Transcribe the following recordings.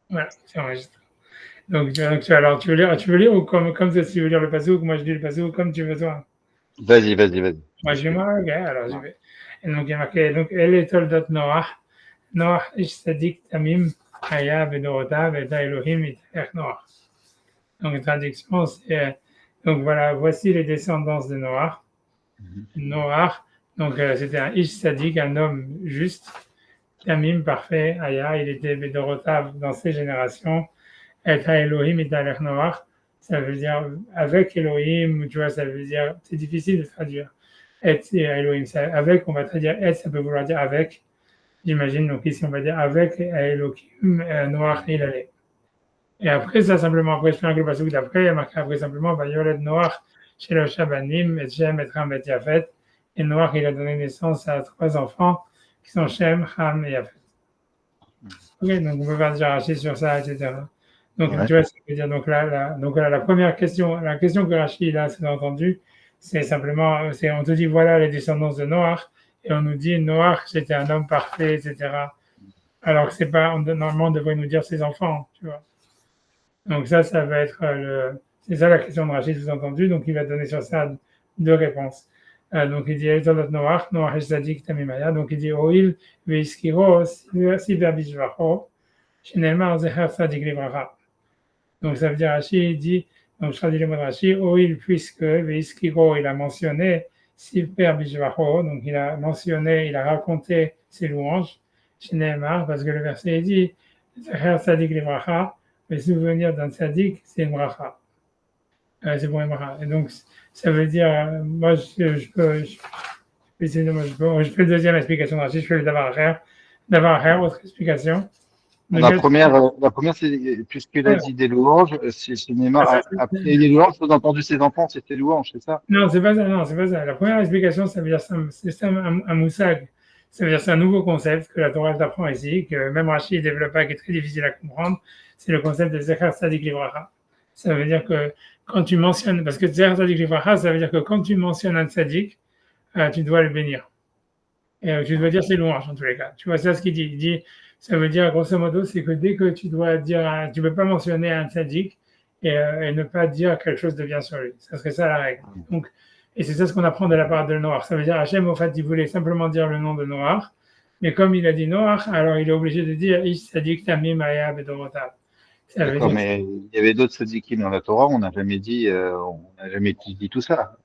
Voilà, c'est enregistré. Alors, tu veux lire ou comme ça, si tu veux lire le pasouk, moi je lis le pasouk comme tu veux toi. Vas-y. Moi Je je lis t'écoute. moi, ok, alors je vais. Et donc il y a marqué, donc elle est Toldot Noach, Noach ish sadik tamim, haya bedorotav, et Elohim itech Noach. Donc la traduction c'est, donc voilà, voici les descendants de Noach. Noach, donc c'était un ish sadik, un homme juste, tamim, parfait, haya, il était bedorotav dans ses générations. Et Elohim et Noach, ça veut dire avec Elohim, tu vois, ça veut dire, c'est difficile de traduire. Et Elohim, avec, on va traduire et, ça peut vouloir dire avec, j'imagine. Donc ici, on va dire avec Elohim, Noach, il allait. Et après ça, simplement, après, je fais un groupe à celui d'après, il y a marqué après simplement, Vayolet Noach, chez le Shabanim, et Shem, et Ram, et Yafet. Et Noach, il a donné naissance à 3 enfants, qui sont Shem, Ham et Yafet. Ok, donc on peut faire déjà Rachid sur ça, etc. Donc Ouais. tu vois, ça veut dire donc là, donc là, la question que Rachid a entendu, c'est simplement, c'est on te dit voilà les descendants de Noach, et on nous dit Noach c'était un homme parfait, etc. Alors que c'est pas, normalement on devrait nous dire ses enfants, tu vois. Donc ça va être c'est ça la question de Rachid sous-entendu, donc il va donner sur ça 2 réponses. Donc il dit Eltolot Noach, Noach Zadik Tamimaya, donc il dit Oil Veiskiro Siver Bishvacho, Shenelmar Zecher Sadik Livracha. Donc ça veut dire Rachid, il dit, donc je traduis le mot de Rachid, Oil puisque Veiskiro, il a mentionné Siver Bishvacho, donc il a mentionné, il a raconté ses louanges, Shenelmar, parce que le verset dit Zecher Sadik Livracha, le souvenir d'un tzaddik, c'est une bracha. C'est pour une bracha. Et donc, ça veut dire, moi, je fais le deuxième explication de Rachid, je fais le davar autre explication. La première, c'est puisqu'il a Ouais, dit des louanges, c'est Neymar après les louanges, sous-entendu ses enfants, c'était louanges, c'est ça? non, c'est pas ça, non, c'est pas ça. La première explication, ça veut dire, c'est ça un moussag. Ça veut dire, c'est un nouveau concept que la Torah t'apprend ici, que même Rachid développe pas, qui est très difficile à comprendre. C'est le concept de Zecher Sadik Livracha. Ça veut dire que quand tu mentionnes, parce que Zecher Sadik Livracha, ça veut dire que quand tu mentionnes un tzaddik, tu dois le bénir. Et tu dois dire ses louanges en tous les cas. Tu vois, c'est ce qu'il dit. Il dit, ça veut dire, grosso modo, c'est que dès que tu dois dire, tu peux pas mentionner un tzaddik et ne pas dire quelque chose de bien sur lui. Ça serait ça la règle. Donc, et c'est ça ce qu'on apprend de la part de Noach. Ça veut dire, Hachem, au fait, il voulait simplement dire le nom de Noach, mais comme il a dit Noach, alors il est obligé de dire Ish Tzadik Tamim Aya Bedorotav. Ça veut D'accord, dire, mais il y avait d'autres tzadikim dans la Torah, on n'a jamais dit tout ça.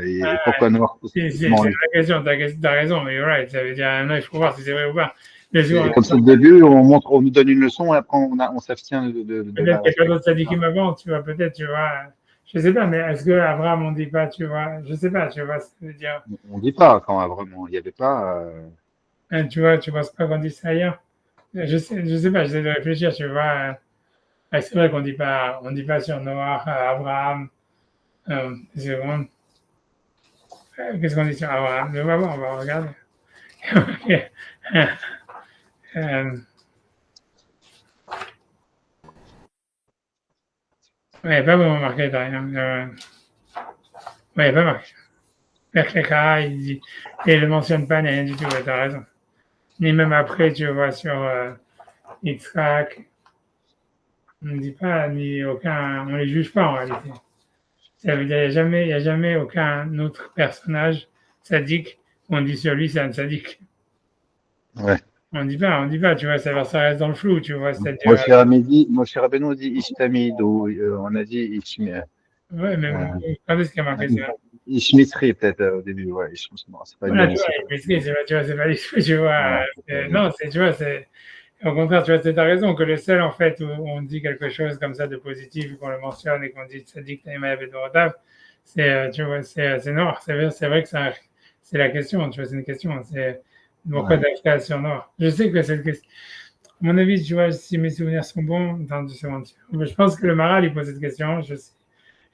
Et pourquoi Noir c'est spécifiquement une lui? vraie question, t'as raison, mais you're right. Ça veut dire, non, il faut voir si c'est vrai ou pas. Bien sûr, Et comme c'est le début, on nous donne une leçon et après on s'abstient de peut-être la qu'il n'y a pas d'autres respecter. sadikim avant, tu vois, peut-être, tu vois. Je sais pas, mais est-ce que Abraham, on dit pas, tu vois, je sais pas, tu vois, ça veut dire, On dit pas quand même, vraiment, il n'y avait pas. tu vois, tu penses pas qu'on dit ça ailleurs? Je sais pas, j'essaie de réfléchir, tu vois. C'est vrai qu'on dit pas sur Noah, Abraham, c'est bon. Qu'est-ce qu'on dit sur Abraham? Mais on va voir, on va regarder. Ok. euh, ouais, pas vraiment marqué, t'as rien. Ouais, pas marqué. Berkleka, il ne mentionne pas, ni rien du tout, ouais, t'as raison. Ni même après, tu vois, sur Yitzhak, on ne dit pas, ni aucun, on les juge pas en réalité. Ça veut dire, il y a jamais aucun autre personnage sadique où on dit sur lui c'est un sadique. Ouais. On dit pas, tu vois, ça reste dans le flou, tu vois, c'est-à-dire, Moshe Rabbeinu dit Ishtamid, ou on a dit ouais, même, euh, quand est-ce qu'il y a marqué ça? Ishmitri peut-être au début, ouais, c'est pas une Voilà, tu bonne, vois, c'est pas. il maîtrise, tu vois, c'est pas les choses, tu vois, Voilà, non, c'est, tu vois, c'est, au contraire, tu vois, tu as raison que le seul, en fait, où on dit quelque chose comme ça de positif, qu'on le mentionne et qu'on dit sadique, taïma, bedorotav, c'est, tu vois, c'est noir. C'est vrai que c'est la question, tu vois, c'est une question. C'est pourquoi ouais. d'acheter sur noir. Je sais que c'est une question. À mon avis, tu vois, si mes souvenirs sont bons, attends 2 secondes. Je pense que le Maral, il pose cette question. Je sais.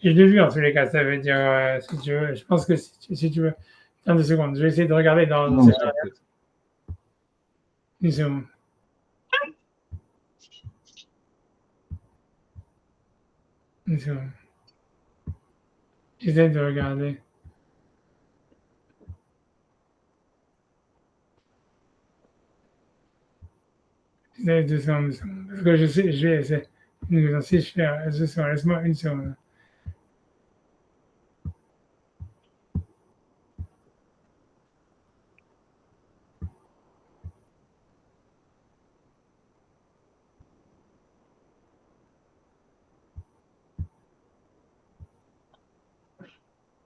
Je l'ai vu en tous les cas, ça veut dire, si tu veux, je pense que si tu veux, attends 2 secondes, je vais essayer de regarder dans Non, cette mais je t'en prie. 2 secondes. Une seconde. J'essaie de regarder. Parce que je sais, je vais essayer. Si je fais 200, laisse-moi une seconde.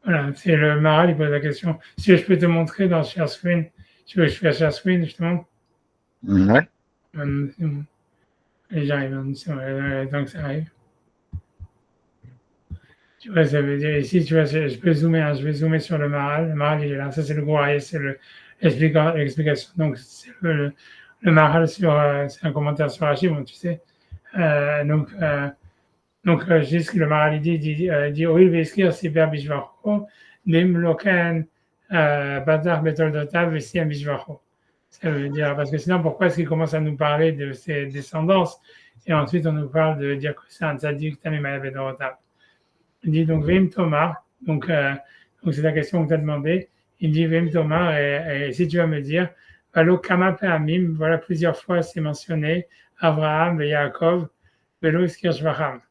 Voilà, c'est le Maral, il pose la question. Si je peux te montrer dans Share Screen, tu veux que je fasse Share Screen, justement? Ouais. Et j'arrive, donc ça arrive. Tu vois, ça veut dire ici, tu vois, je peux zoomer, hein, je vais zoomer sur le Maral. Le Maral, il est là. Ça, c'est le gros AS, c'est l'explication. Donc, c'est le Maral c'est un commentaire sur Rachid, bon, tu sais. Je dis ce que le Maral dit, oui, Veskir, c'est Ber Bishvacho, Nim Lokan, Bazar Betoldotav, Vessi Bishvacho. Ça veut dire, parce que sinon, pourquoi est-ce qu'il commence à nous parler de ses descendances et ensuite on nous parle de dire que c'est un tzaddik, Tamimaya Bedorotav. Il dit donc Vim Tomar, donc c'est la question que tu as demandé. Il dit Vim Tomar, et si tu vas me dire, Valo Kama Peamim, voilà plusieurs fois c'est mentionné, Abraham, Yaakov, Velo Iskirshvacham.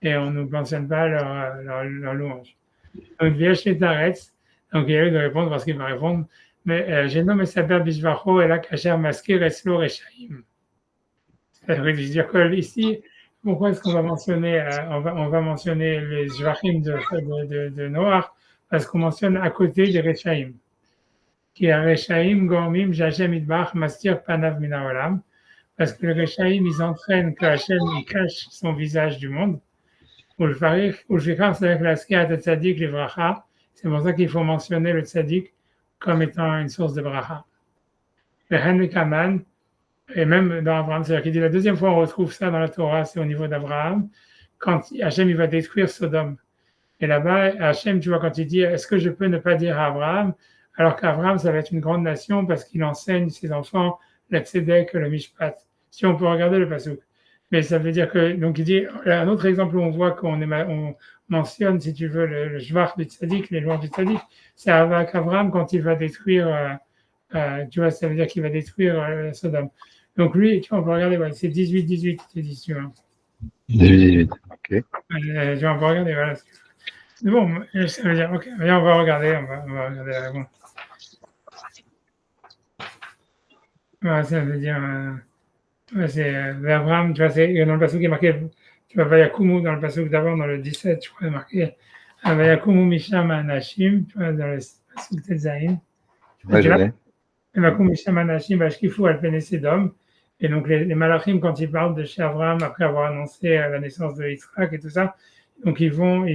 Et on ne mentionne pas leur louange. Donc Viesh et Taretz, donc il y a eu de répondre parce qu'il va répondre, mais j'ai nommé sa père Bishvacho et là Kacher Maskir Eslo Rechaim. Ça veut dire que ici, pourquoi est-ce qu'on va mentionner, on va mentionner les Jvachim de Noach, parce qu'on mentionne à côté des Rechaim. Qui est Rechaim, Gormim, Jachem Idbach, Mastir Panav Minaolam, parce que les Rechaim, ils entraînent que Hachem, il cache son visage du monde. Ou le Shikar, c'est avec la Skia de Tzadik, les Bracha. C'est pour ça qu'il faut mentionner le Tzadik comme étant une source de Bracha. Le Hen Kaman, et même dans Abraham, c'est-à-dire qu'il dit la deuxième fois on retrouve ça dans la Torah, c'est au niveau d'Abraham, quand Hachem il va détruire Sodome. Et là-bas, Hachem, tu vois, quand il dit est-ce que je peux ne pas dire à Abraham, alors qu'Abraham, ça va être une grande nation parce qu'il enseigne ses enfants le Tzedek, le Mishpat. Si on peut regarder le Pasuk. Mais ça veut dire que, donc il dit, un autre exemple où on voit on mentionne, si tu veux, le Jvar du Tzadik, les louanges du Tzadik, c'est avec Abraham quand il va détruire, tu vois, ça veut dire qu'il va détruire Sodome. Donc lui, tu vois, on peut regarder, ouais, c'est 18-18, l'édition. 18-18, ok. Tu vois, on peut regarder, voilà. C'est bon, ça veut dire, ok, on va regarder la réponse. Voilà, ça veut dire, c'est Abraham, tu vois, c'est dans le passage qui est marqué, tu vois, Vayakumu, dans le passage d'avant, dans le 17, je crois, marqué, Vayakumu Misham Anashim, tu vois, dans le passage Tetzaïn. Ouais, je l'ai. Vayakumu Misham Anashim, Bashkifu Alpene Sedom. Et donc, les Malachim, quand ils parlent de chez Abraham, après avoir annoncé la naissance de Yitzhak et tout ça, donc ils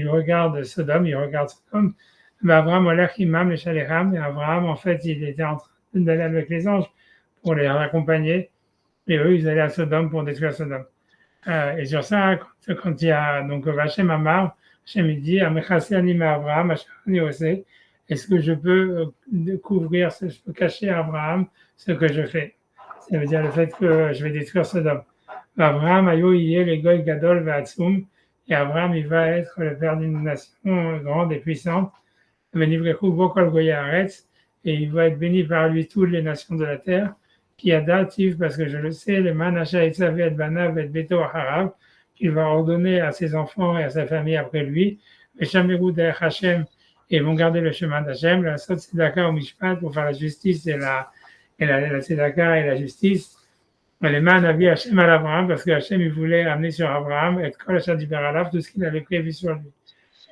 regardent Sodome, Mais Abraham, Olech Imam, les Shalecham, et Abraham, en fait, il était en train d'aller avec les anges pour les accompagner. Et eux, ils allaient à Sodome pour détruire Sodome. Et sur ça, quand il y a donc Vachem Amar, Hachem il dit Amechase Anima Abraham, Hachem aussi, est-ce que je peux couvrir, je peux cacher à Abraham ce que je fais? Ça veut dire le fait que je vais détruire Sodome. Abraham, Ayo, Yé, les Goy Gadol, Vatsum, et Abraham, il va être le père d'une nation grande et puissante. Benivrechu Bokol Goyaretz, et il va être béni par lui toutes les nations de la terre. Qui a datif, parce que je le sais, le Manacha et Savé et Banav et Beto Harav, qu'il va ordonner à ses enfants et à sa famille après lui, et Shamirou de Hachem, et vont garder le chemin d'Hachem, la Sot Tzedaka au Mishpat pour faire la justice et la Tzedaka et la justice. Les man a vu Hachem à Abraham, parce que Hachem il voulait amener sur Abraham et Kol Hachem tout ce qu'il avait prévu sur lui.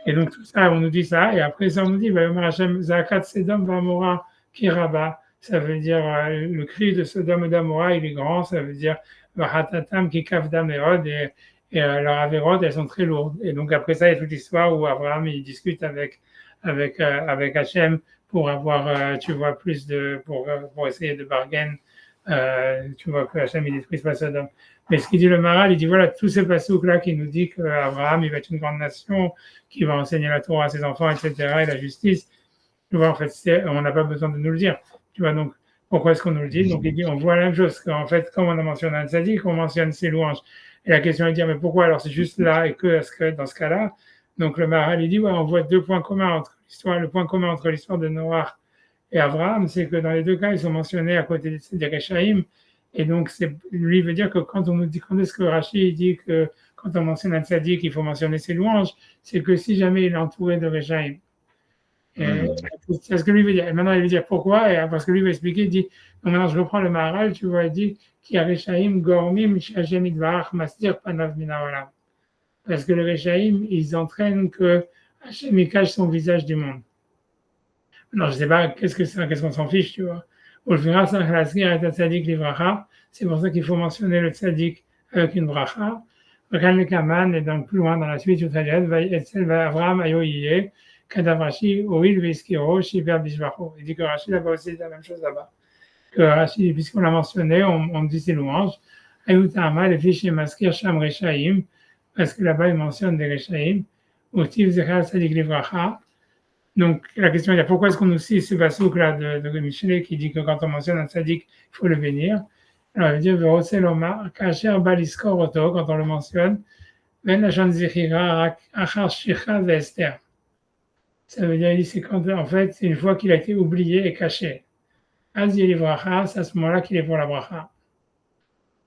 Et donc tout ça, on nous dit ça, et après ça on nous dit, Hachem Zakat Sedom Vamora Kiraba. Ça veut dire le cri de Sodome et d'Amora, il est grand, ça veut dire Vahatatam qui kavdam erod et leurs avérodes, elles sont très lourdes. Et donc après ça, il y a toute l'histoire où Abraham il discute avec Hachem pour avoir, tu vois, pour essayer de bargain, tu vois, que Hachem il détruise pas Sodome. Mais ce qu'il dit le Maral, il dit voilà, tous ces passouk-là qui nous dit qu'Abraham il va être une grande nation, qui va enseigner la Torah à ses enfants, etc., et la justice. Tu vois, en fait, on n'a pas besoin de nous le dire. Tu vois, donc, pourquoi est-ce qu'on nous le dit? Donc, il dit, on voit la même chose, qu'en fait, comme on a mentionné un tzaddik, on mentionne ses louanges. Et la question est de dire, mais pourquoi alors c'est juste là et que dans ce cas-là? Donc, le Maharal, il dit, ouais, on voit deux points communs entre l'histoire, le point commun entre l'histoire de Noach et Abraham, c'est que dans les deux cas, ils sont mentionnés à côté des Rechaim, Et donc, lui veut dire que quand on nous dit, quand est-ce que Rashi dit que quand on mentionne un tzaddik, il faut mentionner ses louanges, c'est que si jamais il est entouré de Réchaïm. C'est ce que lui veut dire. Et maintenant, il veut dire pourquoi, et parce que lui veut expliquer, il dit, donc maintenant je reprends le Maharal, tu vois, il dit, qui a Réchaïm, Gormim, Shachem Idvarach, Mastir, Panav Minaolam. Parce que les Réchaïm, ils entraînent que Hachem, il cache son visage du monde. Non, je sais pas, qu'est-ce qu'on s'en fiche, tu vois. C'est pour ça qu'il faut mentionner le tzaddik avec une bracha. Et donc plus loin dans la suite, Avraham Ayoye, Kadavrashi, Oil Veskiro, Shiver Bishvacho. Il dit que Rashi là-bas aussi, c'est la même chose là-bas. Que Rashi, puisqu'on l'a mentionné, on dit ses louanges. Ayutama, les fichiers maskir Sham Rechaim, parce que là-bas, il mentionne des Rechaim. Otiv Zechal Tzadik Livracha. Donc, la question est pourquoi est-ce qu'on nous cite ce pasouk-là de Michelet qui dit que quand on mentionne un tzaddik, il faut le bénir. Alors, il veut dire, Verosel Omar, Kacher Baliskor Oto, quand on le mentionne, Ben Lachon Zichira, Achar Shicha Vester. Ça veut dire, c'est quand, en fait, c'est une fois qu'il a été oublié et caché. Az Yelivracha, c'est à ce moment-là qu'il est pour la bracha.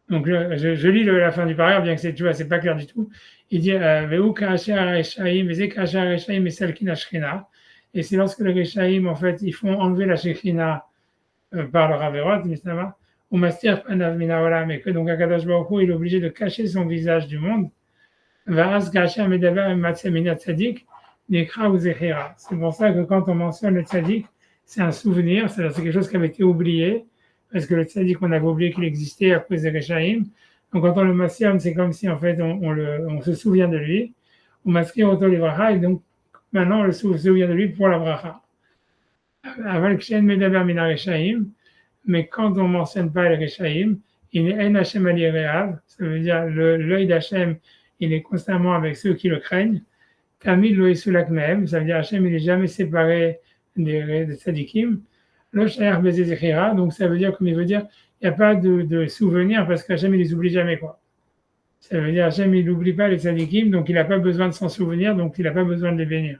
Donc, je lis la fin du paragraphe, bien que tu vois, c'est pas clair du tout. Il dit, Veu Kacher Areshaim, Veze Kacher Areshaim, Eselkin Ashrina. Et c'est lorsque les Rechaïm, en fait, ils font enlever la Shekhina par leur Averot, ou Mastir Panav Minaolam, et que donc Akadosh Baruch Hu, il est obligé de cacher son visage du monde. Va'az Gacha Medaber Matsemina Tzadik, Nekra ou Zechira. C'est pour ça que quand on mentionne le Tzadik, c'est un souvenir, c'est quelque chose qui avait été oublié, parce que le Tzadik, on avait oublié qu'il existait à cause des Rechaïm. Donc quand on le mentionne, c'est comme si, en fait, on se souvient de lui. Ou Maskir Oto Livracha, et donc, maintenant, on se souvient de lui pour la bracha. Mais quand on ne mentionne pas les Rechaïm, il est En Hashem Ali Rehav, ça veut dire l'œil d'Hachem, il est constamment avec ceux qui le craignent. Tamid Lo Isulak Mehem, ça veut dire Hachem, il n'est jamais séparé des tzadikim. Lo Shayach Bezé Zechira, donc ça veut dire, comme il veut dire, il n'y a pas de souvenir parce qu'Hachem, il les oublie jamais, quoi. Ça veut dire Hachem, il n'oublie pas les tzadikim, donc il n'a pas besoin de s'en souvenir, donc il n'a pas besoin de les bénir.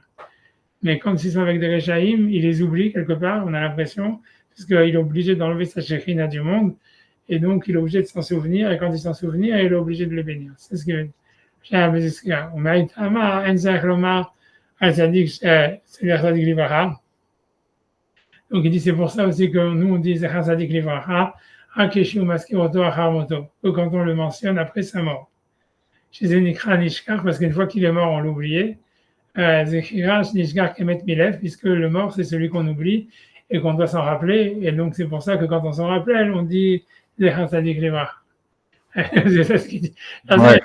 Mais quand ils sont avec des Rechaïm, il les oublie quelque part, on a l'impression, parce qu'il est obligé d'enlever sa Shekhina du monde, et donc il est obligé de s'en souvenir, et quand il s'en souvient, il est obligé de les bénir. C'est ce que on mérite Amar, Enzach Lomar, Al-Tzadik, c'est-à-dire Tzadik Livracha. Donc il dit, c'est pour ça aussi que nous on dit Zechar Tzadik Livracha, Akeshi ou Maskiroto Acharmoto, que quand on le mentionne après sa mort. Chez Zenikra Nishkar, parce qu'une fois qu'il est mort, on l'oubliait. Zechira Nishkar Kemet Milev, puisque le mort, c'est celui qu'on oublie et qu'on doit s'en rappeler. Et donc, c'est pour ça que quand on s'en rappelle, on dit Zechar Tzadik Livracha. C'est ça ce qu'il dit. Ouais.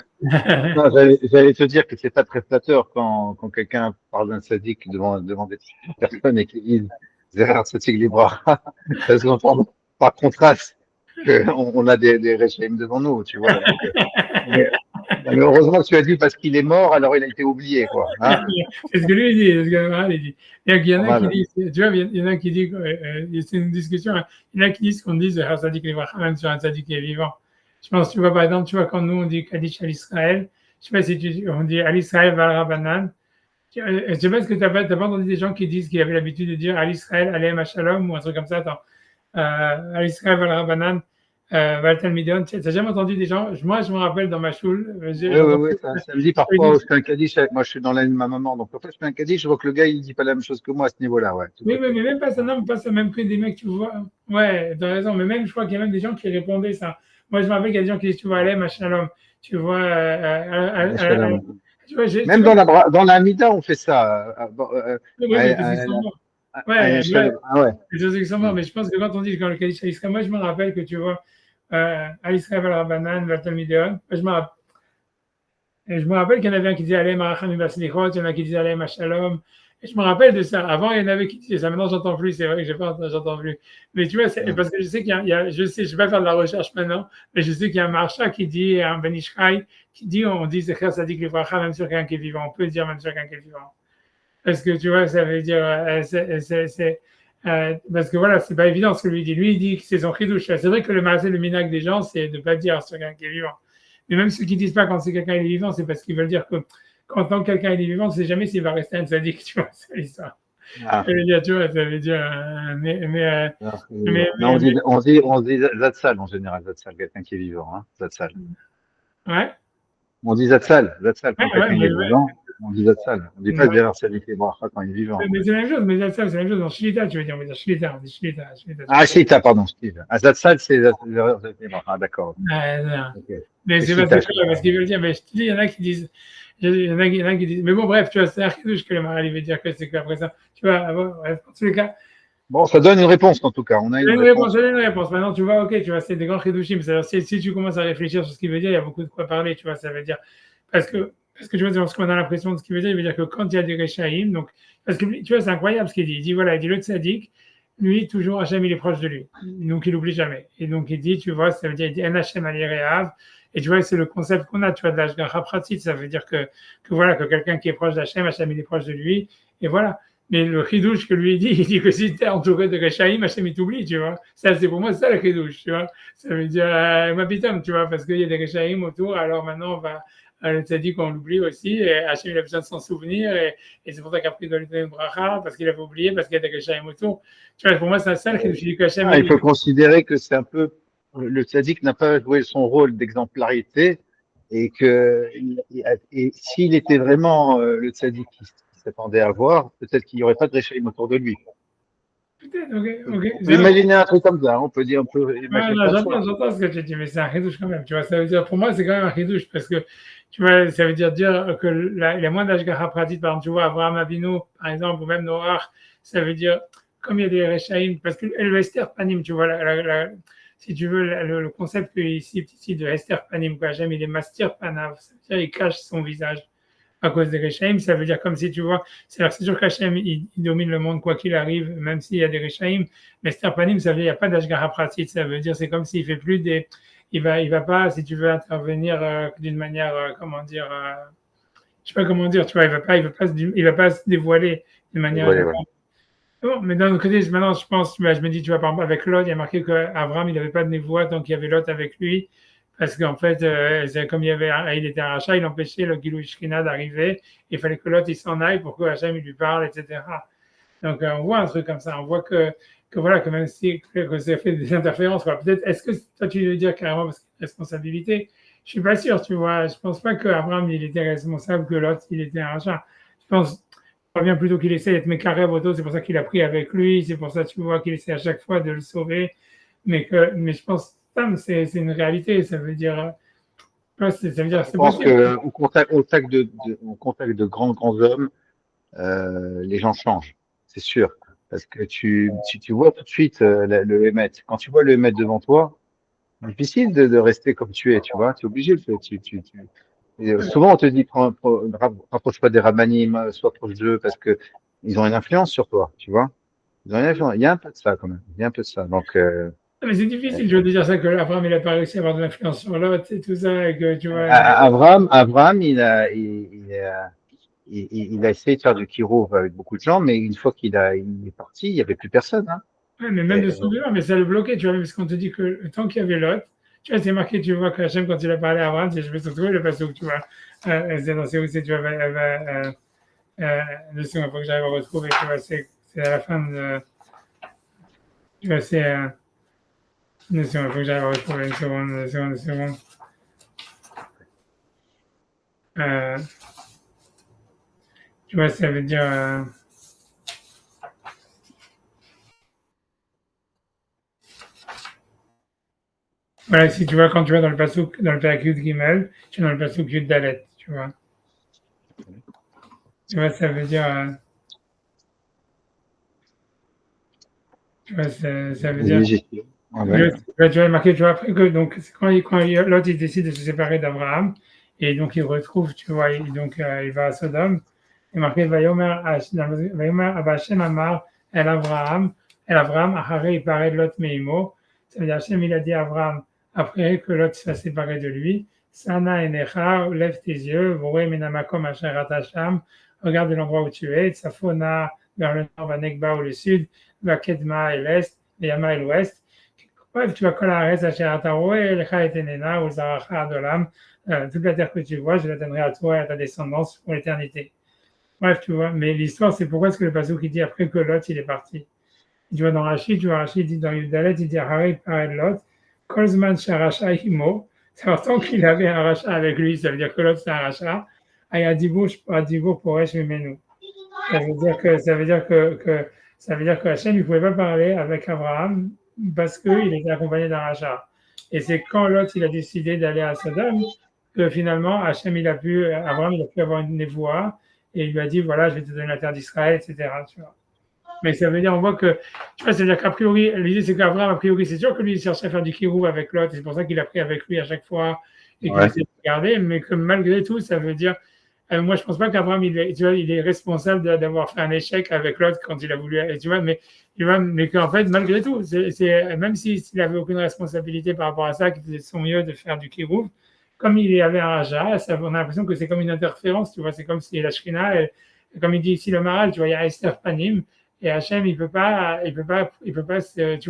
Non, j'allais te dire que c'est pas très flatteur quand quelqu'un parle d'un sadique devant des personnes et qu'il dit Zechar Tzadik Livracha. Parce qu'on par contraste qu'on a des Rechaïm devant nous, tu vois. Mais heureusement que tu as dit parce qu'il est mort, alors il a été oublié, quoi. Hein, c'est ce que lui dit, c'est ce que Maharal dit. Il y en a qui disent, tu vois, il y en a qui disent, c'est une discussion, il y en a qui disent qu'on dit Zechar Tzadik Livracha même sur un tzaddik qui est vivant. Je pense, tu vois, par exemple, tu vois, quand nous on dit Kaddish al Israël, je sais pas si on dit al Israël val Rabbanan, je sais pas ce que t'as pas entendu des gens qui disent qu'ils avaient l'habitude de dire al Israël Aleem Shalom ou un truc comme ça, attends, al Israël val Rabbanan, val Talmidon, t'as jamais entendu des gens, moi je me rappelle dans ma choule. Oui, ça me dit parfois, je fais un Kaddish avec moi, je suis dans la ligne de ma maman, donc parfois je fais un Kaddish, je vois que le gars il dit pas la même chose que moi à ce niveau-là, ouais. Oui, mais même pas ça, non, pas ça, même que des mecs, tu vois, ouais, t'as raison, mais même, je crois qu'il y a même des gens qui répondaient ça. Moi, je me rappelle qu'il y a des gens qui disent, tu vois, Alem, Shalom, tu vois, tu vois même dans la Mida, on fait ça. Ouais, les autres qui sont morts, mais je pense que quand on dit quand le Kaddish à Israël, moi, je me rappelle que tu vois, à Israël, Val Rabbanan, Val Talmidon, je me rappelle qu'il y en avait un qui disait Alem, Aracham, Ibaslichot, il y en a qui disaient Alem, Shalom. Et je me rappelle de ça. Avant, il y en avait qui disaient ça. Maintenant, j'entends plus. C'est vrai que j'entends plus. Mais tu vois, parce que je sais qu'il y a, je vais pas faire de la recherche maintenant, mais je sais qu'il y a un Marsha qui dit, un Ben Ishraï, qui dit, on dit Zechar Tzadik Livracha même sur quelqu'un qui est vivant. On peut le dire même sur quelqu'un qui est vivant. Parce que tu vois, ça veut dire, parce que voilà, c'est pas évident ce que lui dit. Lui, il dit que c'est son chidouche. C'est vrai que le minag des gens, c'est de pas dire sur quelqu'un qui est vivant. Mais même ceux qui disent pas quand c'est quelqu'un qui est vivant, c'est parce qu'ils veulent dire que quand tant que quelqu'un est vivant, on ne sait jamais s'il va rester un tzaddik, tu vois, c'est l'histoire. Ah, Ça veut dire, tu vois, ça veut dire, non, non, mais, on dit Zatzal en général, Zatzal, quelqu'un qui est vivant, hein, Zatzal. ouais, On dit Zatzal, Zatzal, ouais, quand ouais, quelqu'un il est vivant, on dit Zatzal. On dit pas ouais. Zérar Tzadik Libracha quand il est vivant. Mais c'est la même chose, mais ça, c'est la même chose dans Shlita, tu veux dire, on va dire Shlita, on dit Shlita, Shlita, tu Ah, vois. Shlita, pardon, Steve. Ah, Zatzal, c'est Zérar Tzadik Libracha. Ah, d'accord. Non. Ok. Mais C'est c'est parce que, Shlita, quoi, Shlita. parce qu'ils veulent dire, mais je te dis, il y en a qui disent, il y en a qui disent, mais bon, bref, tu vois, c'est un chidouche que le Maral veut dire que c'est qu'après ça, tu vois, bon, bref, en tous les cas, Bon, ça donne une réponse en tout cas. On a une j'ai une réponse, réponse. j'ai une réponse. Maintenant, tu vois, ok, tu vois, c'est des grands chidushim. C'est-à-dire, si tu commences à réfléchir sur ce qu'il veut dire, il y a beaucoup de quoi parler, tu vois, ça veut dire, parce que tu vois, lorsqu'on a l'impression de ce qu'il veut dire, il veut dire que quand il y a des Rechaïm, donc, parce que tu vois, c'est incroyable ce qu'il dit. Il dit, voilà, il dit le tzaddik, lui, toujours Hachem, il est proche de lui. Donc, il n'oublie jamais. Et donc, il dit, tu vois, ça veut dire, il dit, En Hachem al et tu vois, c'est le concept qu'on a, tu vois, de l'Ashgacha pratique. Ça veut dire que voilà, que quelqu'un qui est proche d'Hachem, Hachem, il est proche de lui. Et voilà. Mais le chidouche que lui dit, il dit que si tu es entouré de Rechaïm, Hachem, il t'oublie, tu vois. Ça, c'est pour moi, ça le chidouche, tu vois. Ça veut dire, Mapitam, tu vois, parce qu'il y a des Rechaïm autour, alors maintenant, on va, le tzaddik, on l'oublie aussi, et Hachem, il a besoin de s'en souvenir, et c'est pour ça qu'après, il doit lui donner une bracha, parce qu'il avait oublié, parce qu'il y a des Rechaïm autour. Tu vois, pour moi, c'est ça le chidouche, il dit que Hachem, Ah, il faut considérer que c'est un peu le tzaddik n'a pas joué son rôle d'exemplarité et que et s'il était vraiment le tzaddik qui s'attendait à voir, peut-être qu'il n'y aurait pas de Réchaïm autour de lui. peut-être, ok, ok, On peut imaginer un truc comme ça. On peut dire, on peut ouais, imaginer non, plein de choses. j'entends ce que tu dis, mais c'est un chidouche quand même, tu vois. Ça veut dire, pour moi, c'est quand même un chidouche, parce que, tu vois, ça veut dire que il y a moins d'ashgacha pratique, par exemple, tu vois, Abraham Avinu, par exemple, ou même Noach, ça veut dire, comme il y a des Rechaïm, parce que le Esther Panim, tu vois, si tu veux, le concept ici de Esther Panim, quoi, j'aime, il est mastir panav, ça veut dire, il cache son visage à cause des Rechaïm, ça veut dire comme si tu vois, c'est sûr qu'Hachem, il domine le monde quoi qu'il arrive, même s'il y a des Rechaïm, mais Sterpanim, ça veut dire, il n'y a pas d'Ashgara pratique, ça veut dire, c'est comme s'il fait plus des, il va pas, si tu veux intervenir d'une manière, comment dire, je sais pas comment dire, tu vois, il va pas se dévoiler d'une Et manière. voilà, voilà. Bon, mais d'un autre côté, maintenant, je pense, je me dis, tu vois, par exemple, avec Lot, il y a marqué qu'Abraham, il n'avait pas de névoie tant qu'il y avait Lot avec lui, parce qu'en fait, c'est comme il était un rachat, il empêchait le Gilou Shkina d'arriver, il fallait que Lot, il s'en aille pour que Hachem, il lui parle, etc. Donc, on voit un truc comme ça, on voit que voilà, que même si que ça fait des interférences, quoi. Peut-être, est-ce que toi, tu veux dire carrément parce que responsabilité? Je suis pas sûr, tu vois, je pense pas qu'Abraham, il était responsable, que Lot, il était un rachat. Je pense, bien plutôt qu'il essaie d'être mécaré auto, c'est pour ça qu'il a pris avec lui, c'est pour ça tu vois qu'il essaie à chaque fois de le sauver, mais je pense que c'est une réalité, ça veut dire, ça veut dire Je c'est pense possible. que au contact de grands hommes, les gens changent, c'est sûr. Parce que tu vois tout de suite le Hémet. Quand tu vois le Hémet devant toi, difficile de rester comme tu es, tu vois. Tu es obligé de faire. Et, souvent, on te dit, rapproche-toi des rabbinim, sois proche d'eux, parce que ils ont une influence sur toi, tu vois. Ils ont une influence. Il y a un peu de ça, quand même. Il y a un peu de ça. Donc, Mais c'est difficile, je veux dire ça, que Abraham, il a pas réussi à avoir de l'influence sur l'autre et tout ça, et que tu vois. Abraham, il a essayé de faire du kirov avec beaucoup de gens, mais une fois il est parti, il n'y avait plus personne, hein. Ouais, mais même de son vivant, mais ça le bloquait, tu vois, parce qu'on te dit que tant qu'il y avait Lot, tu vois, c'est marqué, tu vois, qu'Hachem, quand il a parlé à Abraham, je vais te trouver le passage, tu vois, c'est où c'est, tu vois, le second, il faut que j'arrive à retrouver, tu vois, c'est à la fin de, tu vois, c'est, une seconde, il faut que j'arrive à retrouver une seconde. Euh, tu vois, ça veut dire, voilà, si tu vois, quand tu vas dans le pasuk, dans le Perikut Gimel, tu es dans le pasuk Yud Dalet, tu vois, ça veut dire, tu vois, ça veut dire, Ah ouais. tu vas marquer, tu vois, après que, donc, c'est l'autre, il décide de se séparer d'Abraham, et donc il retrouve, tu vois, donc il va à Sodome, il est marqué, Vayomer Hashem Amar El Abraham, Achare, il paraît de Lot Meimo, ça veut dire, Hashem, il a dit à Abraham, après que Lot soit séparé de lui, Sana Enecha, lève tes yeux, Voré Menamakom Asher Atasham, regarde l'endroit où tu es, Tsafona, vers le nord, Vanekba ou le sud, Vakedma et l'est, Yama et l'ouest, bref, tu vas coller à reste à Sherataro, Lecha et Tenena, ou Zaracha Adolam, toute la terre que tu vois, je la donnerai à toi et à ta descendance pour l'éternité. Bref, tu vois, mais l'histoire, c'est pourquoi est-ce que le pasuk il dit après que Lot, il est parti. Tu vois, dans Rachid, il dit dans Yudalet, il dit Harei Pared Lot, Kolzman Sharasha Himo, c'est tant qu'il avait un rachat avec lui, ça veut dire que Lot, c'est un rachat, Adibour Poresh Mimenu. Ça veut dire que Hachem, il ne pouvait pas parler avec Abraham parce qu'il était accompagné d'un rachat. Et c'est quand Lot, il a décidé d'aller à Sodome que finalement, Abraham, il a pu avoir une névoie et il lui a dit, voilà, je vais te donner la terre d'Israël, etc. Tu vois. Mais ça veut dire, on voit que, tu vois, c'est-à-dire qu'a priori, l'idée c'est qu'Abraham, a priori, c'est sûr que lui, il cherchait à faire du kirou avec Lot, et c'est pour ça qu'il a pris avec lui à chaque fois et qu'il Ouais. essaie de regarder, mais que malgré tout, ça veut dire, moi, je pense pas qu'Abraham, il est responsable d'avoir fait un échec avec l'autre quand il a voulu, mais qu'en fait, malgré tout, même s'il avait aucune responsabilité par rapport à ça, qu'il faisait son mieux de faire du kirouv, comme il y avait un raja, on a l'impression que c'est comme une interférence, tu vois, c'est comme si la Shrina, et comme il dit ici le Maral, tu vois, il y a Esther Panim, et Hachem, tu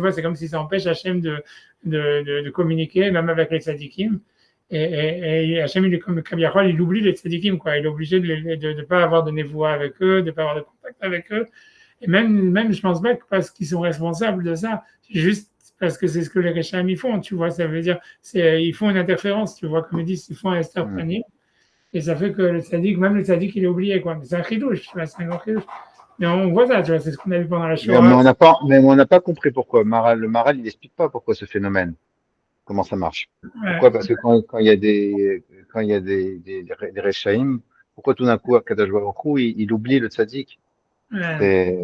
vois, c'est comme si ça empêche Hachem de communiquer, même avec les tzadikim. Et Hachem, il est comme Kabiachol, il oublie les tzadikim, quoi. Il est obligé de ne pas avoir de névoie avec eux, de ne pas avoir de contact avec eux. Et même je pense pas que parce qu'ils sont responsables de ça, juste parce que c'est ce que les Réchaim ils font, tu vois. Ça veut dire, ils font une interférence, tu vois, comme ils disent, ils font un Esther Panim. Et ça fait que même le tzadik, il est oublié, quoi. Mais c'est un chidouche, tu vois, c'est un grand chidouche. Mais on voit ça, tu vois, c'est ce qu'on a vu pendant la Shoah. Mais on n'a pas compris pourquoi. Le Maral, il n'explique pas pourquoi ce phénomène, comment ça marche. Ouais. Pourquoi? Parce que quand il y a des Rechaïm, pourquoi tout d'un coup, Akadosh Baruch Hu, il oublie le tzaddik? Ouais.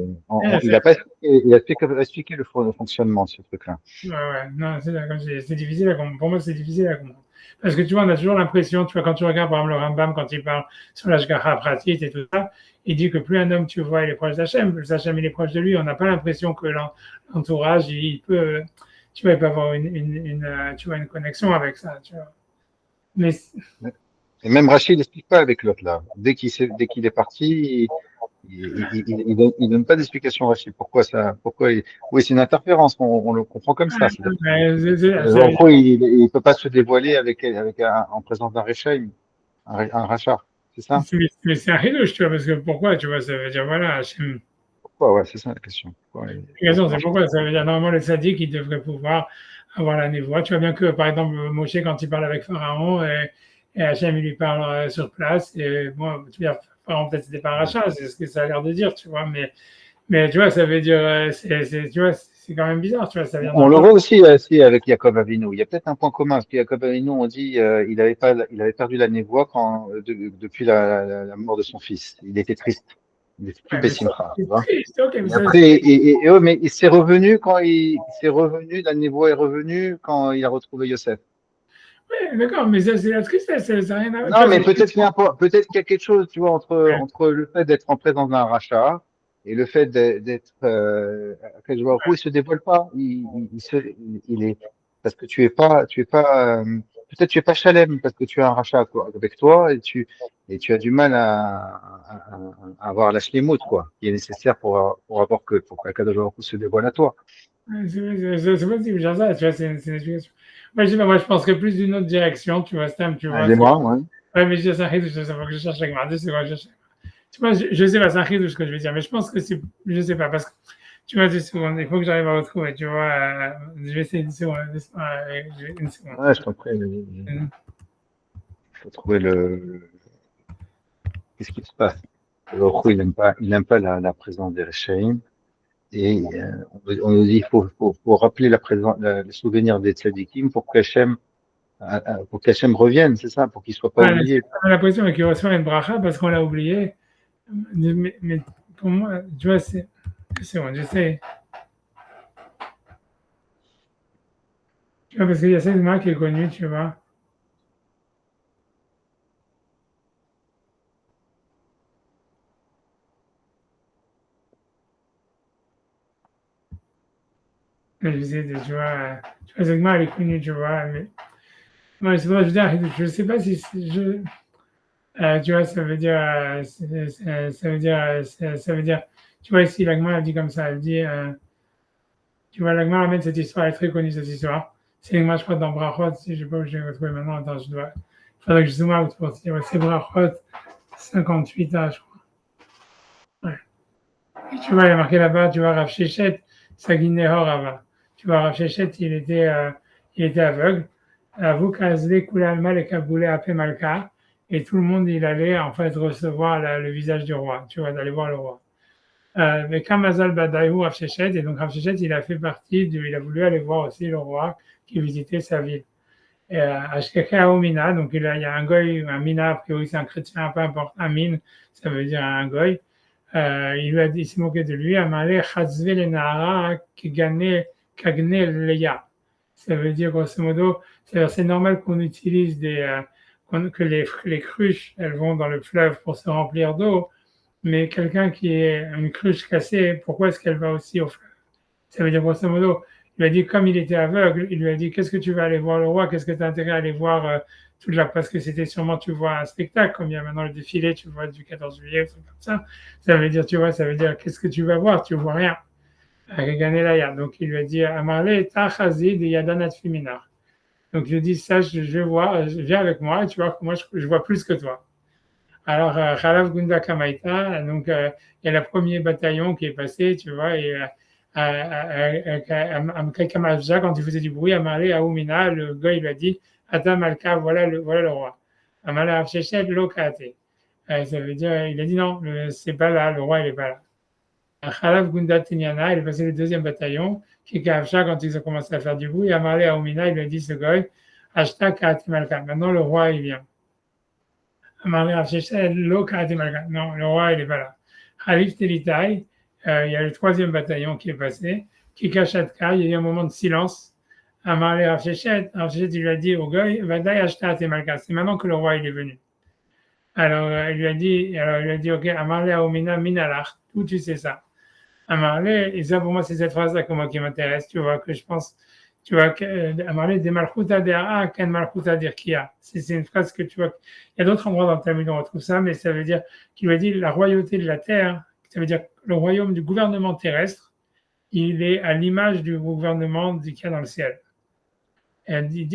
Il n'a pas expliqué, il a expliqué le fonctionnement de ce truc-là. Ouais. Non, c'est difficile à comprendre. Pour moi, c'est difficile à comprendre. Parce que tu vois, on a toujours l'impression, tu vois, quand tu regardes par exemple le Rambam, quand il parle sur l'Ashgacha Pratit et tout ça, il dit que plus un homme, tu vois, il est proche d'Hachem, plus Hachem, il est proche de lui. On n'a pas l'impression que l'entourage, il peut, tu vois, il peut avoir tu vois, une connexion avec ça, tu vois. Mais, Et même Rachid n'explique pas avec l'autre là. Dès qu'il est parti, il donne pas d'explication Rachid. Pourquoi ça? Oui, c'est une interférence. On le comprend comme ça. En gros, il peut pas se dévoiler en présence d'un Rechaim, un rachat. C'est ça? mais c'est un ridouche, tu vois, parce que pourquoi, tu vois, ça veut dire, voilà, Hachem. Pourquoi? Ouais, c'est ça la question. Raison, c'est pourquoi ça veut dire normalement le sadique il devrait pouvoir avoir la névoie. Tu vois bien que par exemple Moshe quand il parle avec Pharaon et Hachem il lui parle sur place et bon tu vois Pharaon peut-être c'était pas un rachat, c'est ce que ça a l'air de dire, tu vois, mais tu vois ça veut dire tu vois c'est quand même bizarre, tu vois, ça vient On le d'entendre. voit aussi, avec Jacob Avinu. Il y a peut-être un point commun, parce que Jacob Avinu, on dit, il avait perdu la névoie depuis la mort de son fils. Il était triste. Il était plus Ouais, mais Bessimcha, tu c'est vois. triste, ok, mais Et ça, après, mais il s'est revenu la névoie est revenue quand il a retrouvé Yosef. ouais, d'accord, mais ça c'est la tristesse, ça n'a rien à voir, tu Non, vois, mais peut-être qu'il y a quelque chose, tu vois, ouais, entre le fait d'être en présence d'un rachat et le fait d'être, Akadosh Baruch Hu, il se dévoile pas. Il est, parce que peut-être tu es pas Shalem, parce que tu as un rachat avec toi et tu as du mal à avoir la shlemut, quoi, qui est nécessaire pour qu'Akadosh Baruch Hu se dévoile à toi. ouais, c'est possible, genre ça, tu vois, c'est une explication. Moi, je sais pas, moi, je penserais plus d'une autre direction, tu vois, Stam, tu vois, Dis-moi, ouais. ouais, mais je sais, je sais pas que je cherche la grammaire, c'est quoi, je cherche. Tu vois, je sais pas, c'est un chidouche ce que je veux dire, mais je pense que je sais pas, parce que, tu vois, 2 secondes, il faut que j'arrive à retrouver, tu vois, je vais essayer 2 secondes, une seconde. Ouais, je t'en prie. Il faut trouver qu'est-ce qui se passe. Baruch Hu, il n'aime pas la présence des Rechaim. Et on nous dit faut rappeler le souvenir des tzadikim pour qu'Hachem revienne, c'est ça, pour qu'il soit pas Ouais, oublié. on a l'impression qu'il reçoit une bracha parce qu'on l'a oublié, mais pour moi, tu vois, c'est bon, j'essaie. Tu vois, parce qu'il y a cette marque qui est connue, tu vois. Mais j'essaie de, tu vois, cette marque elle est connue, tu vois, mais moi, c'est vrai, je veux dire, je sais pas si tu vois, ça veut dire, ça veut dire, ça veut dire, tu vois, ici, l'Agma, elle dit comme ça, elle dit, tu vois, l'Agma ramène cette histoire, elle est très connue, cette histoire. C'est l'Agma, je crois, dans Brachot, si je sais pas où je l'ai retrouvé maintenant, attends, il faudrait que je zoome out pour dire, ouais, c'est Brachot 58A, je crois. Et tu vois, il y a marqué là-bas, tu vois, Rav Shechet, Sagineho Rava. Tu vois, Rav Shechet, il était aveugle. Avou Kazle Kulal Mal et Kaboulé Ape Malka. Et tout le monde, il allait en fait recevoir le visage du roi, tu vois, d'aller voir le roi. Mais Kamazal Badaïou Rav Shechet, et donc Rav Shechet, il a fait partie il a voulu aller voir aussi le roi qui visitait sa ville. Et Ashkeka Omina, donc il y a un goy, un mina, a priori c'est un chrétien, peu importe, un mine, ça veut dire un goy. Il lui a dit, il s'est moqué de lui, Amalé Chazve le Nahara Kagne Leya. Ça veut dire grosso modo, c'est normal qu'on utilise que les cruches, elles vont dans le fleuve pour se remplir d'eau, mais quelqu'un qui est une cruche cassée, pourquoi est-ce qu'elle va aussi au fleuve? Ça veut dire grosso modo, il lui a dit, comme il était aveugle, il lui a dit, qu'est-ce que tu vas aller voir le roi? Qu'est-ce que tu as intérêt à aller voir parce que c'était sûrement, tu vois, un spectacle, comme il y a maintenant le défilé, tu vois, du 14 juillet, ou comme ça. Ça veut dire, tu vois, ça veut dire, qu'est-ce que tu vas voir? Tu vois rien. Donc il lui a dit, Amarle, Tachazid et Yadanat Fiminar. Donc je lui ai dit, ça, je vois, viens avec moi, tu vois, moi, je vois plus que toi. Alors, Khalaf Gunda Kamaita, donc il y a le premier bataillon qui est passé, tu vois, et quand il faisait du bruit, Amalé Aoumina, le gars, il lui a dit, Ata Malka, voilà le roi. Amala Afshechet Lokate. Ça veut dire, il a dit non, c'est pas là, le roi, il est pas là. Khalaf Gunda Tinyana, il est passé le deuxième bataillon, qui est Afsha, quand ils ont commencé à faire du bruit, Amalé Aoumina, il lui a dit, ce gars, Ashta Kate Malka. Maintenant, le roi, il vient. Non, le roi, il n'est pas là. Khalif Telitai, il y a le troisième bataillon qui est passé. Kikashatka, il y a eu un moment de silence. Amarle Rav Shechet, il lui a dit au goy, Vadaï Ashta Temalka, c'est maintenant que le roi il est venu. Alors il lui a dit, ok, Amarle Aomina Minalach, où tu sais ça? Amarle, et ça pour moi c'est cette phrase-là qui m'intéresse, tu vois, que je pense, tu vois, Amarle de Malchuta Dera, Ken Malchuta Dirkia. C'est une phrase que tu vois, il y a d'autres endroits dans le Talmud où on retrouve ça, mais ça veut dire qu'il lui a dit la royauté de la terre, ça veut dire le royaume du gouvernement terrestre, il est à l'image du gouvernement qu'il y a dans le ciel. Donc il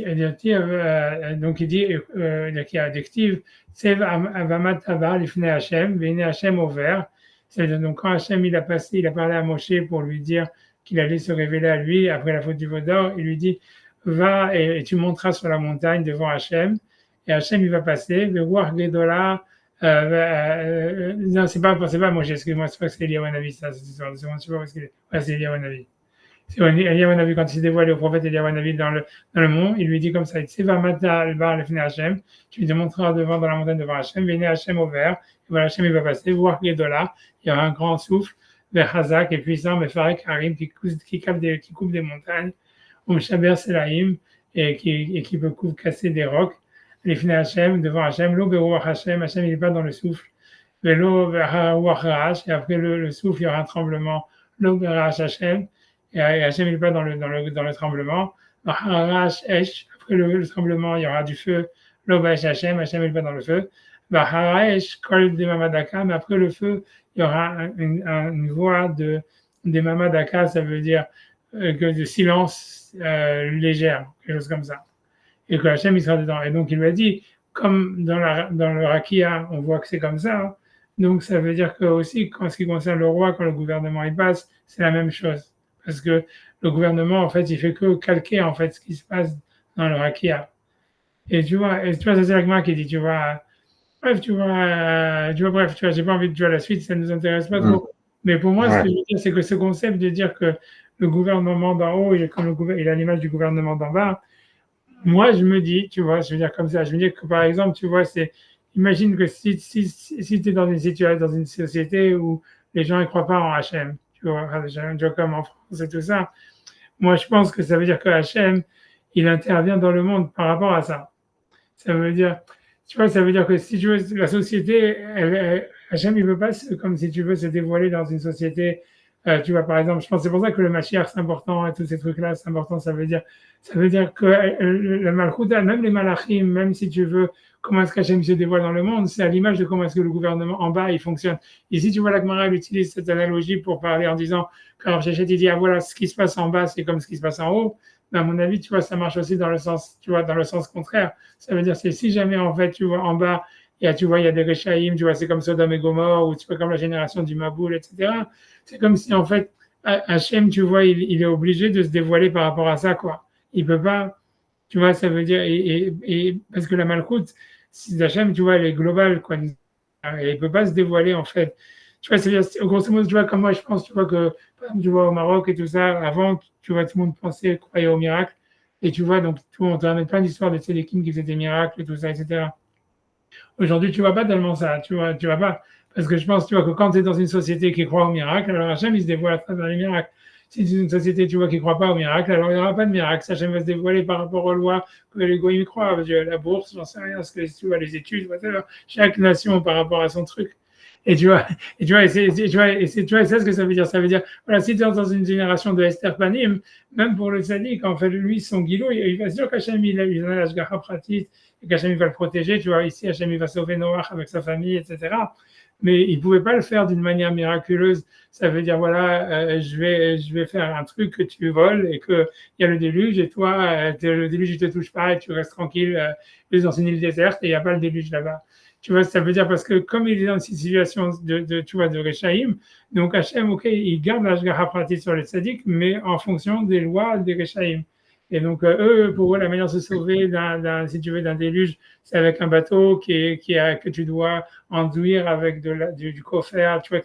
dit, qu'il y a adjectif, Sev Avamatava, l'ifne Hachem, Vene Hachem au vert. C'est-à-dire, donc, quand Hachem il a parlé à Moshe pour lui dire qu'il allait se révéler à lui après la faute du veau d'or, il lui dit, va et tu monteras sur la montagne devant Hachem, et Hachem il va passer, Verouach Gedola, non, c'est pas Moshe, excuse-moi, c'est pas que c'est Eliyahu Hanavi, ça, c'est pas parce que, ouais, c'est Eliyahu Hanavi. Eliyahu Hanavi, quand il s'est dévoilé au prophète Eliyahu Hanavi dans le mont, il lui dit comme ça, tu te montreras devant dans la montagne devant Hachem, Vene Hachem au vert, et voilà, Hachem il va passer, voir Gedola, il y aura un grand souffle, vers Hazak et puissant, mais Farek Harim qui coupe des montagnes, ou Shaber Selaim, et qui peut casser des rocs, les Fne Hachem, devant Hachem, l'eau Berouach Hachem, Hachem il n'est pas dans le souffle, l'eau Berouach et après le souffle, il y aura un tremblement, l'eau Berouach Hachem, et Hachem il n'est pas dans le tremblement, après le tremblement, il y aura du feu, l'eau Berouach Hachem, Hachem il n'est pas dans le feu, Kol de Mamadaka, mais après le feu, il y aura une voix des Mamadaka, ça veut dire de silence légère, quelque chose comme ça. Et que Hachem il sera dedans. Et donc il lui a dit, comme dans le Rakia, on voit que c'est comme ça, hein, donc ça veut dire que aussi, en ce qui concerne le roi, quand le gouvernement y passe, c'est la même chose. Parce que le gouvernement, en fait, il fait que calquer en fait ce qui se passe dans le Rakia. Et tu vois, ça c'est l'Agma qui dit, tu vois, bref, j'ai pas envie de jouer à la suite, ça ne nous intéresse pas trop. Mais pour moi, ce que je veux dire, c'est que ce concept de dire que le gouvernement d'en haut, il est à l'image du gouvernement d'en bas, moi, je me dis, tu vois, je veux dire comme ça, je veux dire que par exemple, tu vois, imagine que si tu es dans une société où les gens ne croient pas en Hachem, tu vois, comme en France et tout ça, moi, je pense que ça veut dire que Hachem, il intervient dans le monde par rapport à ça. Ça veut dire, tu vois, ça veut dire que si tu veux, la société, Hachem, il veut pas, comme si tu veux, se dévoiler dans une société, tu vois, par exemple, je pense que c'est pour ça que le Mashiach, c'est important, et tous ces trucs-là, c'est important, ça veut dire que le Malchuta, même les Malachim, même si tu veux, comment est-ce qu'Hachem se dévoile dans le monde, c'est à l'image de comment est-ce que le gouvernement en bas, il fonctionne. Ici, tu vois, la Gemara, elle utilise cette analogie pour parler en disant, quand Shechet, il dit, ah voilà, ce qui se passe en bas, c'est comme ce qui se passe en haut. Mais à mon avis, tu vois, ça marche aussi dans le sens contraire. Ça veut dire, c'est si jamais, en fait, tu vois, en bas, tu vois, il y a des Rechaïm, tu vois, c'est comme Sodome et Gomorre, ou tu vois, comme la génération du Maboul, etc. C'est comme si, en fait, Hachem, tu vois, il est obligé de se dévoiler par rapport à ça, quoi. Il peut pas, tu vois, ça veut dire, parce que la malchoute, si Hachem, tu vois, elle est globale, quoi. Et il peut pas se dévoiler, en fait. Tu vois, c'est-à-dire, grosso modo, tu vois, comme moi, je pense, tu vois, que, par exemple, tu vois, au Maroc et tout ça, avant, tu vois, tout le monde pensait, croyait au miracle. Et tu vois, donc, tout, on te ramène plein d'histoires de Tzédekim qui faisaient des miracles et tout ça, etc. Aujourd'hui, tu vois pas tellement ça, tu vois pas. Parce que je pense, tu vois, que quand tu es dans une société qui croit au miracle, alors Hachem, il se dévoile à travers les miracles. Si tu es une société, tu vois, qui ne croit pas au miracle, alors il n'y aura pas de miracle. Hachem va se dévoiler par rapport aux lois que les goïms croient. La bourse, j'en sais rien, ce que tu vois, les études, whatever. Chaque nation par rapport à son truc. Et tu vois, tu vois, c'est ce que ça veut dire. Ça veut dire, voilà, si tu es dans une génération de Esther Panim, même pour le sadique, en fait, lui, son guilou, il va se dire qu'Hachem, il a l'ashgacha pratique, et qu'Hachem, il va le protéger. Tu vois, ici, Hachem, il va sauver Noach avec sa famille, etc. Mais il ne pouvait pas le faire d'une manière miraculeuse. Ça veut dire, voilà, je vais faire un truc que tu voles et qu'il y a le déluge, et toi, le déluge, il ne te touche pas, et tu restes tranquille, dans une île déserte, et il n'y a pas le déluge là-bas. Tu vois, ça veut dire parce que comme il est dans une situation tu vois, de Rechaïm, donc Hachem, ok, il garde l'Ashgaha Prati sur les tzaddik, mais en fonction des lois des Rechaïm. Et donc, eux, pour eux, la manière de se sauver si tu veux, d'un déluge, c'est avec un bateau que tu dois enduire avec du cofer, tu vois,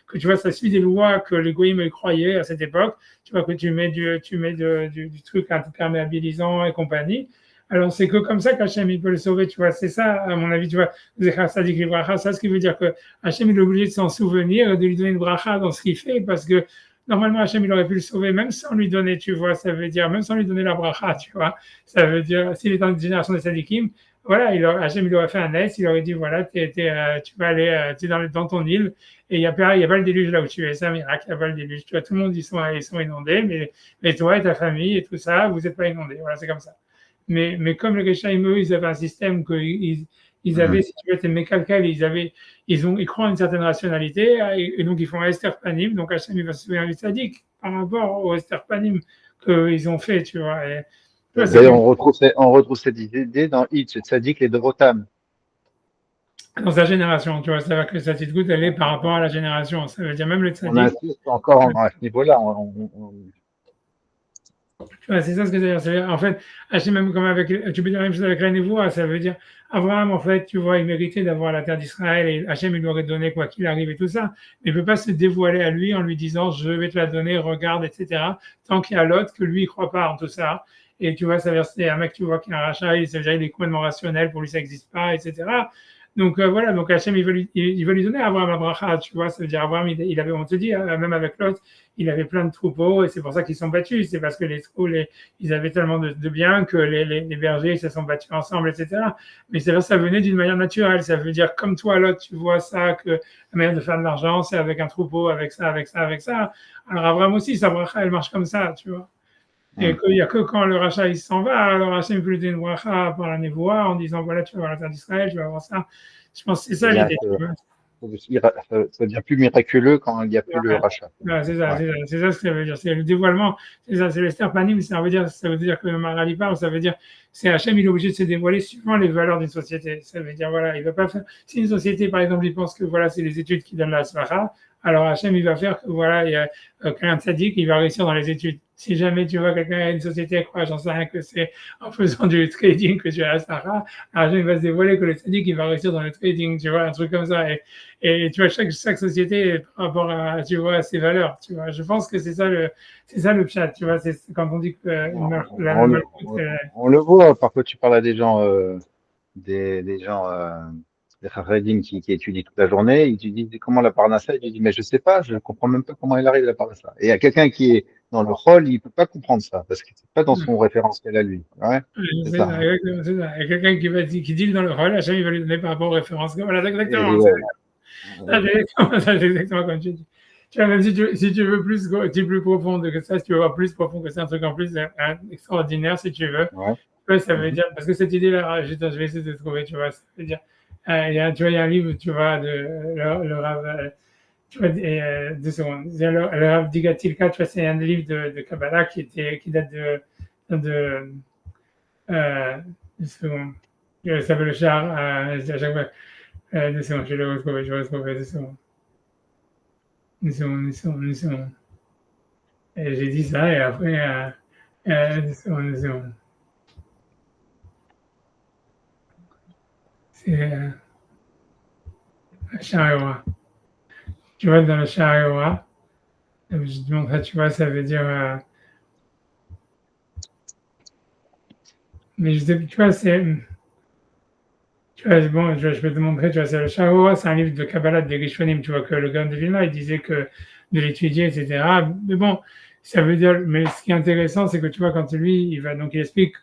que tu vois, ça suit des lois que les goïms croyaient à cette époque, tu vois, que tu mets du truc imperméabilisant et compagnie. Alors, c'est que comme ça qu'Hachem, il peut le sauver, tu vois. C'est ça, à mon avis, tu vois. Zecha Sadik Libracha, ça, ce qui veut dire que Hachem, il est obligé de s'en souvenir, de lui donner une bracha dans ce qu'il fait, parce que normalement, Hachem, il aurait pu le sauver, même sans lui donner, tu vois, ça veut dire, même sans lui donner la bracha, tu vois. Ça veut dire, s'il est dans une génération de Sadikim, voilà, Hachem, il aurait fait un S, il aurait dit, voilà, tu vas aller, tu es dans ton île, et il y a pas le déluge là où tu es, c'est un miracle, il n'y a pas le déluge. Tu vois, tout le monde, ils sont inondés, mais toi et ta famille et tout ça, vous n'êtes pas inondés. Voilà, c'est comme ça. Mais comme les Rechaim, eux, ils avaient un système qu'ils avaient, si tu veux, des mécalcales, ils croient à une certaine rationalité, et donc ils font Esther Panim, donc Hachem, il va se souvenir du tzaddik par rapport au Esther Panim qu'ils ont fait, tu vois. Et, tu vois, D'ailleurs, on retrouve cette idée dans Hitch, Tzadik et Dorotam. dans sa génération, tu vois, ça va que sa petite goutte, elle est par rapport à la génération. Ça veut dire même le On tzaddik. insiste encore à ce niveau-là. Ouais, c'est ça ce que je veux dire. En fait, Hachem, même comme tu peux dire la même chose avec la névoie, ça veut dire, Abraham, en fait, tu vois, il méritait d'avoir la terre d'Israël et Hachem, il lui aurait donné quoi qu'il arrive et tout ça. Mais il ne peut pas se dévoiler à lui en lui disant, je vais te la donner, regarde, etc. Tant qu'il y a l'autre que lui, il ne croit pas en tout ça. Et tu vois, ça veut dire, c'est un mec, tu vois, qui a un rachat, ça veut dire, il est complètement rationnel, pour lui, ça n'existe pas, etc. Donc voilà, donc Hachem, il veut lui donner à Abraham la bracha, tu vois, ça veut dire, Abraham, il avait, on te dit, même avec l'autre, il avait plein de troupeaux et c'est pour ça qu'ils sont battus. C'est parce que ils avaient tellement de biens que les bergers se sont battus ensemble, etc. Mais c'est vrai, ça venait d'une manière naturelle. Ça veut dire comme toi, l'autre, tu vois ça, que la manière de faire de l'argent, c'est avec un troupeau, avec ça, avec ça, avec ça. Alors Abraham aussi, sa bracha, elle marche comme ça, tu vois. Et qu'il n'y a que quand le rachat il s'en va, alors Hachem peut lui donner une bracha par la névoie en disant voilà, tu vas voir la terre d'Israël, tu vas voir ça. Je pense que c'est ça l'idée. Ça devient plus miraculeux quand il n'y a plus le rachat. Ouais, c'est ça, Ouais. c'est ça ce que ça veut dire. C'est le dévoilement, c'est ça, c'est l'Esther Panim, ça veut dire que Marali parle, ça veut dire, c'est Hachem, il est obligé de se dévoiler suivant les valeurs d'une société. Ça veut dire, voilà, il va pas faire, si une société, par exemple, il pense que voilà, c'est les études qui donnent la Slacha, alors Hachem, il va faire que voilà, il y a quelqu'un sadique, il va réussir dans les études. Si jamais tu vois quelqu'un, une société, quoi, j'en sais rien que c'est en faisant du trading que tu as la Slacha, Hachem, il va se dévoiler que le sadique, il va réussir dans le trading, tu vois, un truc comme ça. Et tu vois, chaque société par rapport à, tu vois, à ses valeurs, tu vois. Je pense que c'est ça le chat, tu vois. C'est quand on dit que On le voit, parfois tu parles à des gens, des gens, des Haredim qui étudient toute la journée, ils te disent comment la parnassa, ils te disent mais je sais pas, je comprends même pas comment il arrive à la parnassa. Et il y a quelqu'un qui est dans le rôle, il peut pas comprendre ça, parce que c'est pas dans son référentiel à lui. Ouais, c'est c'est ça. ça, exactement, c'est ça. Et quelqu'un qui dit dans le rôle, Hachem, il va lui donner par rapport aux références. Voilà, c'est Et, exactement ça. C'est exactement comme tu dis. Tu vois, même si tu veux plus profond que ça, si tu veux voir plus profond que ça, un truc en plus extraordinaire, si tu veux, ouais. ouais, ça veut dire, parce que cette idée-là, je vais essayer de trouver, tu vois, ça veut dire, tu vois, il y a un livre, tu vois, de le Rav, tu vois, 2 secondes. Le Rav Digatilka, tu vois, c'est un livre de Kabbalah qui date de 2 secondes. Ça s'appelle le char, à chaque fois, 2 secondes, je vais le retrouver, 2 secondes. 2 secondes. Et j'ai dit ça, et après, 2 secondes, 2 secondes. C'est le char. Tu vois, dans le char, je te montre, tu vois, ça veut dire. Mais je sais, tu vois, c'est. Tu vois, bon, je vais te montrer, tu vois, c'est le char, c'est un livre de Kabbalah des Rishonim, tu vois, que le Gaon de Vilna, il disait que de l'étudier, etc. Mais bon, ça veut dire. Mais ce qui est intéressant, c'est que tu vois, quand lui, il explique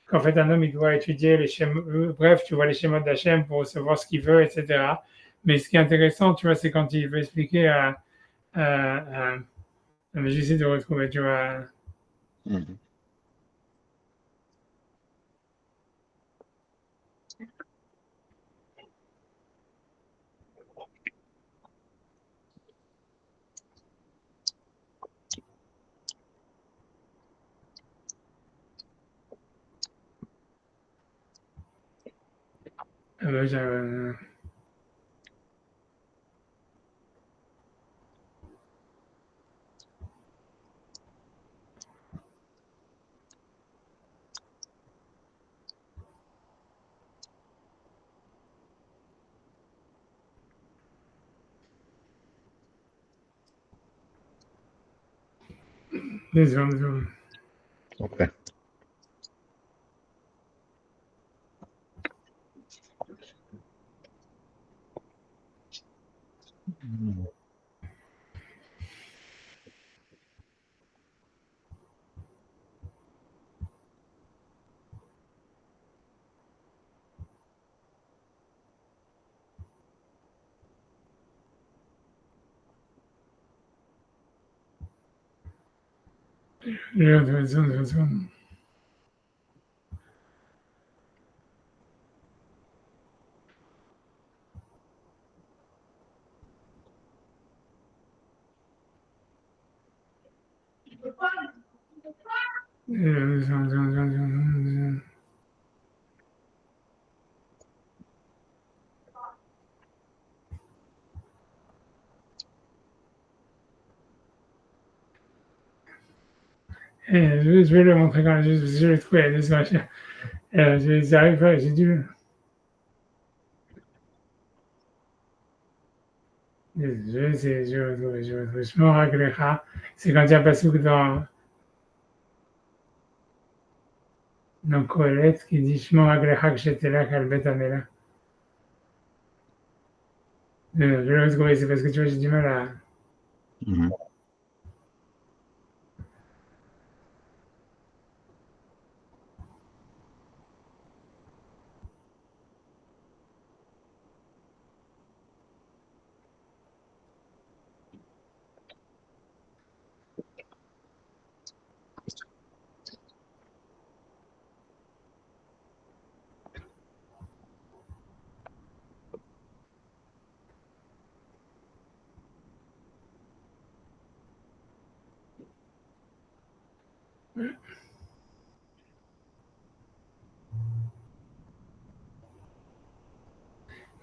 qu'en fait, un homme, il doit étudier les schémas, bref, tu vois, les schémas d'Hachem pour savoir ce qu'il veut, etc. Mais ce qui est intéressant, tu vois, c'est quand il veut expliquer à mais j'essaie de retrouver, tu vois. Mhm. J'avais, désolé. Ok. Mhm. Je vais le montrer quand je l'ai trouvé. J'arrive pas, j'ai dû. Je vais retrouver, je vais retrouver. Je me rappelle. C'est quand il y a pas souk dans Colette qui dit Je me rappelle que j'étais là, qu'elle bête à là. Je vais le retrouver, c'est parce que tu vois, j'ai du mal à. Mhm.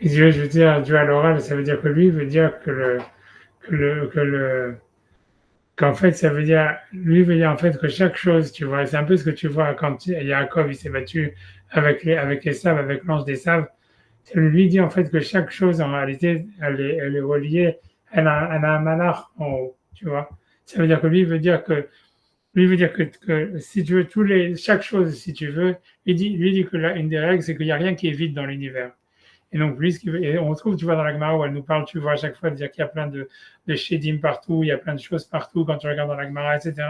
Et je veux dire, tu vois, à l'oral, ça veut dire que lui veut dire que le, qu'en fait, ça veut dire, lui veut dire en fait que chaque chose, tu vois, c'est un peu ce que tu vois quand Yaakov il s'est battu avec les sables, avec l'ange des sables. Lui dit en fait que chaque chose, en réalité, elle est reliée, elle a un malach en haut, tu vois. Ça veut dire que lui veut dire que si tu veux, chaque chose, si tu veux, lui dit que là, une des règles, c'est qu'il n'y a rien qui est vide dans l'univers. Et donc, lui, et on trouve, tu vois, dans la Gemara où elle nous parle, tu vois, à chaque fois, de dire qu'il y a plein de Shedim partout, il y a plein de choses partout quand tu regardes dans la Gemara, etc.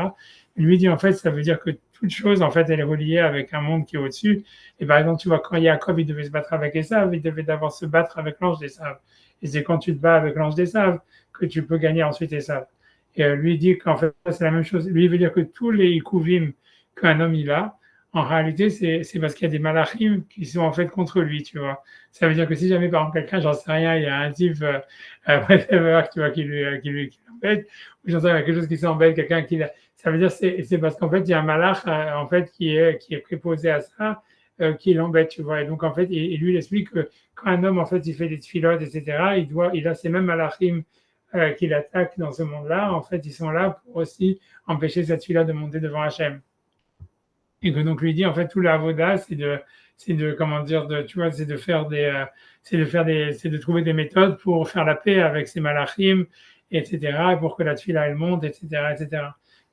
Il lui dit, en fait, ça veut dire que toute chose, en fait, elle est reliée avec un monde qui est au-dessus. Et par exemple, tu vois, quand Yaakov, il devait se battre avec Esav, il devait d'abord se battre avec l'ange d'Esav. Et c'est quand tu te bats avec l'ange d'Esav que tu peux gagner ensuite Esav. Et lui dit qu'en fait, c'est la même chose. Lui, il veut dire que tous les Ikuvim qu'un homme il a, en réalité, c'est parce qu'il y a des malachim qui sont en fait contre lui, tu vois. Ça veut dire que si jamais, par exemple, quelqu'un, j'en sais rien, il y a un type, whatever, tu vois, qui l'embête, ou j'en sais rien, quelque chose qui s'embête, ça veut dire c'est parce qu'en fait, il y a un malach, en fait, qui est préposé à ça, qui l'embête, tu vois. Et donc, en fait, et lui, il explique que quand un homme, en fait, il fait des tfilotes, etc., il a ces mêmes malachim qui l'attaquent dans ce monde-là. En fait, ils sont là pour aussi empêcher cette tfila de monter devant Hachem. Et que donc, lui dit, en fait, tout l'avoda, comment dire, tu vois, c'est de faire c'est de trouver des méthodes pour faire la paix avec ces malachim, etc., pour que la tfila, elle monte, etc., etc.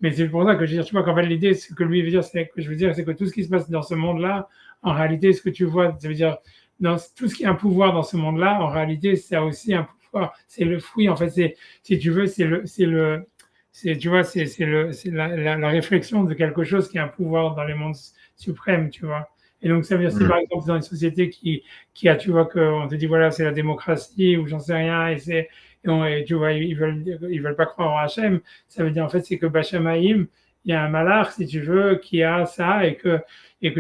Mais c'est pour ça que je veux dire, tu vois, qu'en fait, l'idée, c'est que lui veut dire, c'est que tout ce qui se passe dans ce monde-là, en réalité, ce que tu vois, ça veut dire, dans tout ce qui est un pouvoir dans ce monde-là, en réalité, c'est aussi un pouvoir. C'est le fruit, en fait, si tu veux, tu vois, c'est la réflexion de quelque chose qui a un pouvoir dans les mondes suprêmes, tu vois. Et donc, ça veut dire, si par exemple, dans une société qui a, tu vois, qu'on te dit, voilà, c'est la démocratie ou j'en sais rien, et tu vois, ils veulent pas croire en Hachem, ça veut dire, en fait, c'est que Bachamaïm, il y a un malach, si tu veux, qui a ça et que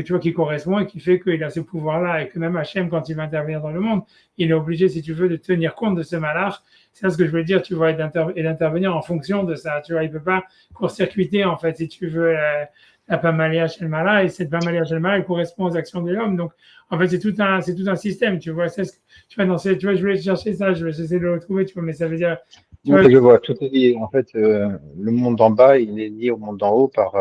tu vois, qui correspond et qui fait qu'il a ce pouvoir-là et que même Hachem, quand il va intervenir dans le monde, il est obligé, si tu veux, de tenir compte de ce malach. C'est ce que je veux dire, tu vois, et d'intervenir en fonction de ça. Tu vois, il peut pas court-circuiter, en fait, si tu veux, la Pamalia Shelmala, et cette Pamalia Shelmala, elle correspond aux actions de l'homme. Donc, en fait, c'est tout un système, tu vois. Tu vois, tu vois, je voulais chercher ça, je vais essayer de le retrouver, tu vois, mais ça veut dire, tu Oui, vois, je vois. Tout est lié. En fait, le monde d'en bas, il est lié au monde d'en haut par.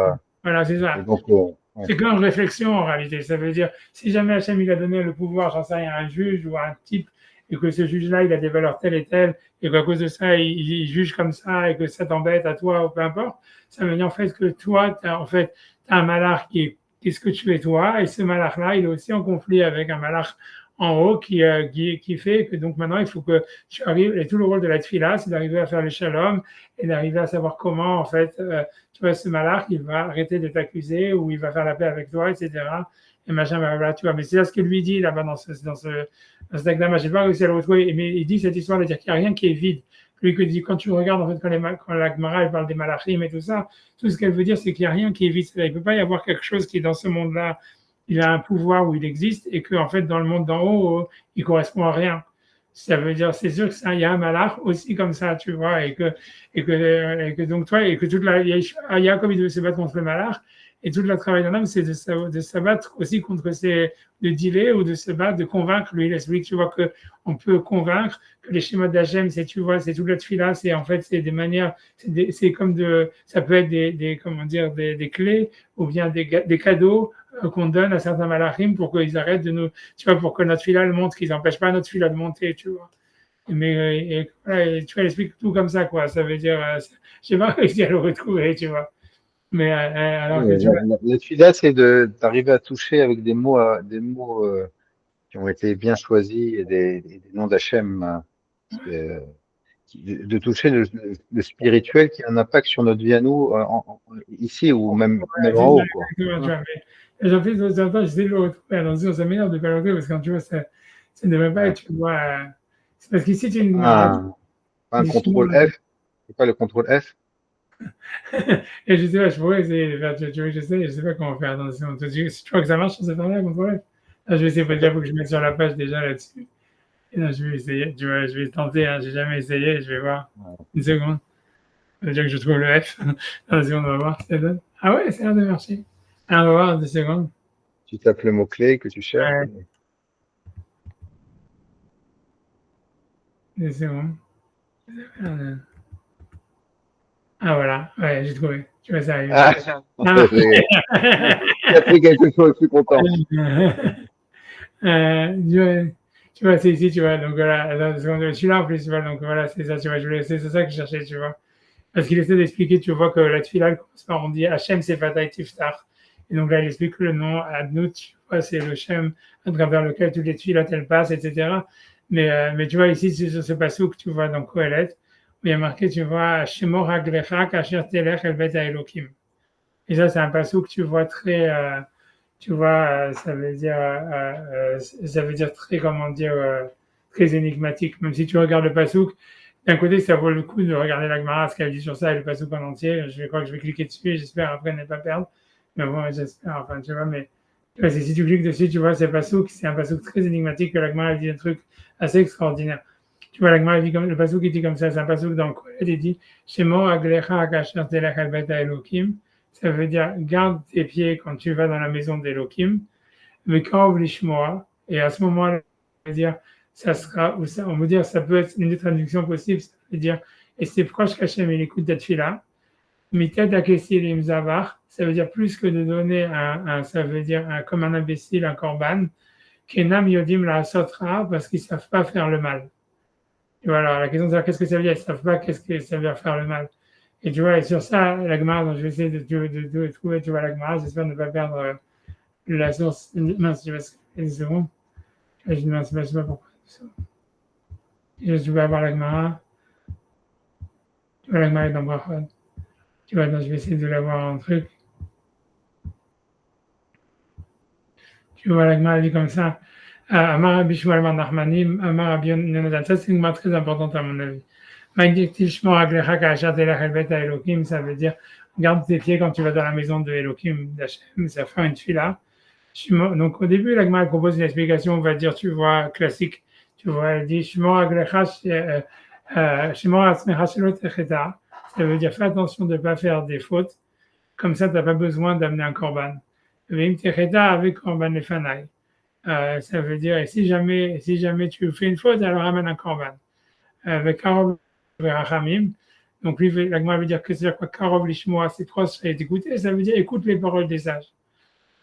voilà, c'est Et ça. donc, ouais. C'est qu'une réflexion en réalité. Ça veut dire, si jamais Hachem il a donné le pouvoir, j'en sais rien, à un juge ou à un type, et que ce juge-là, il a des valeurs telles et telles, et qu'à cause de ça, il juge comme ça, et que ça t'embête à toi, ou peu importe, ça veut dire en fait que toi, t'as un malach qui est ce que tu es toi, et ce malach-là, il est aussi en conflit avec un malach en haut qui fait que donc maintenant, il faut que tu arrives, et tout le rôle de la tfila, c'est d'arriver à faire le shalom, et d'arriver à savoir comment, en fait, tu vois, ce malach, il va arrêter de t'accuser ou il va faire la paix avec toi, etc. Et machin, blablabla, tu vois. Mais c'est là ce que lui dit là-bas dans ce Dagdama. J'ai pas réussi à le retrouver, mais il dit cette histoire de dire qu'il n'y a rien qui est vide. Lui qui dit, quand tu regardes, en fait, quand la Gemara, elle parle des malachim et tout ça, tout ce qu'elle veut dire, c'est qu'il n'y a rien qui est vide. Il ne peut pas y avoir quelque chose qui est dans ce monde-là, il a un pouvoir où il existe et qu'en fait, dans le monde d'en haut, il correspond à rien. Ça veut dire, c'est sûr que ça, il y a un malach aussi comme ça, tu vois, et que donc toi, et que Yaakov, il devait se battre contre le malach, et tout le travail d'un homme, c'est de se battre aussi contre de dealer ou de se battre, de convaincre. Lui, il explique, tu vois, qu'on peut convaincre, que les schémas d'Hachem, c'est, tu vois, c'est toute la tefila, c'est en fait, c'est des manières, c'est comme ça peut être comment dire, des clés, ou bien des cadeaux qu'on donne à certains malachim pour qu'ils arrêtent de nous, tu vois, pour que notre fila le monte, qu'ils n'empêchent pas notre fila de monter, tu vois. Mais voilà, et tu vois, elle explique tout comme ça, quoi. Ça veut dire, je n'ai pas réussi à le retrouver, tu vois. Mais alors que tu vois. La tefila, c'est d'arriver à toucher avec des mots qui ont été bien choisis et des noms d'Hachem. C'est, de toucher le spirituel qui a un impact sur notre vie à nous, ici ou même en C'est ça, haut, quoi. exactement, tu vois. Mais j'en fais de temps en temps, j'essaie de le retrouver. Attention, ça m'énerve de ne pas le retrouver parce que quand tu vois, ça ne devrait pas Ouais. être, tu vois. C'est parce qu'ici, tu as une Gemara. Un contrôle F, c'est pas le contrôle F? Et je sais pas, je pourrais essayer de faire, tu vois, je sais pas comment faire. Attention, tu vois que ça marche sur cette page-là, contrôle F? Là, je vais essayer, déjà, il faut que je mette sur la page déjà là-dessus. Et là, je vais essayer, tu vois, je vais tenter, hein, j'ai jamais essayé, je vais voir. Une seconde. Déjà que je trouve le F. Dans une seconde, on va voir si ça donne. Ah ouais, ça a l'air de marcher. Alors, on va voir, 2 secondes. Tu tapes le mot-clé que tu cherches. Ouais, 2 secondes. Ah voilà, ouais, j'ai trouvé. Tu vois, ça arrive. Ah, Ah. j'ai appris quelque chose, je suis content. Tu vois, c'est ici, tu vois, donc voilà, attends 2 secondes, je suis là en plus, tu vois, donc voilà, c'est ça, tu vois, c'est ça que je cherchais, tu vois. Parce qu'il essaie d'expliquer, tu vois, que la tefila, elle commence par, on dit Hachem Sefatai Tiftar. Et donc là, il explique que le nom Adnout, tu vois, c'est le Shem à travers lequel toutes les tefilot elles passent, etc. Mais tu vois, ici, c'est sur ce passouk, tu vois, dans Kohelet, où il y a marqué, tu vois, Shemor Haglecha Kasher Telech El Bet Elokim. Et ça, c'est un passouk, tu vois, très, tu vois, ça veut dire très, comment dire, très énigmatique. Même si tu regardes le passouk, d'un côté, ça vaut le coup de regarder la Gemara, ce qu'elle dit sur ça, et le passouk en entier. Je crois que je vais cliquer dessus et j'espère après ne pas perdre. Mais bon, j'espère, enfin, tu vois, mais si tu cliques dessus, tu vois, c'est passouk, c'est un passouk très énigmatique que la Gemara dit un truc assez extraordinaire. Tu vois, la Gemara dit comme, le passouk, il dit comme ça, c'est un passouk dans le Kohelet, il dit, Shemo aglecha akasher telech el bet Elokim. Ça veut dire, garde tes pieds quand tu vas dans la maison d'Elohim. Vekarov Lishmoa, et à ce moment-là, on va dire, ça sera, ou ça, on veut dire, ça peut être une des traductions possibles, ça veut dire, et c'est proche qu'Hachem il écoute Tefila, Mitet Akessil Imzavar, ça veut dire plus que de donner ça veut dire comme un imbécile, un korban, Kenam Yodim la Sotra, parce qu'ils ne savent pas faire le mal. Et voilà, la question c'est qu'est-ce que ça veut dire, ils ne savent pas qu'est-ce que ça veut dire faire le mal. Et tu vois, et sur ça, la Gemara, donc je vais essayer de trouver, tu vois, la Gemara, j'espère ne pas perdre la source. Mince, je vais une seconde. Je ne sais pas pourquoi. Je vais avoir la Gemara. Tu vois, la Gemara est dans Brachot. Tu vois, donc je vais essayer de l'avoir en truc. Tu vois, la Gemara dit comme ça. Amar Rabbi Shmuel bar Nachmanim, Amar Rabbi Yonadan. Ça, c'est une Gemara très importante à mon avis. Ma'adiktiv Shmor Raglecha Ka'asher Telech El Bet Elokim, ça veut dire garde tes pieds quand tu vas dans la maison de Elokim, d'Hachem, ça fait une tefila. Donc au début, la Gemara propose une explication, on va dire, tu vois, classique. Tu vois, elle dit Shmor Raglecha Shmor Atzmecha Shelo Techeta. Ça veut dire fais attention de ne pas faire des fautes. Comme ça, tu n'as pas besoin d'amener un korban. Veim Techeta avec korban lefanai. Ça veut dire, et si jamais tu fais une faute, alors amène un korban. Avec Karov Rachamim. Donc, lui, la Gemara veut dire que c'est quoi Karov Lishmoa, c'est proche d'écouter, ça veut dire écoute les paroles des sages.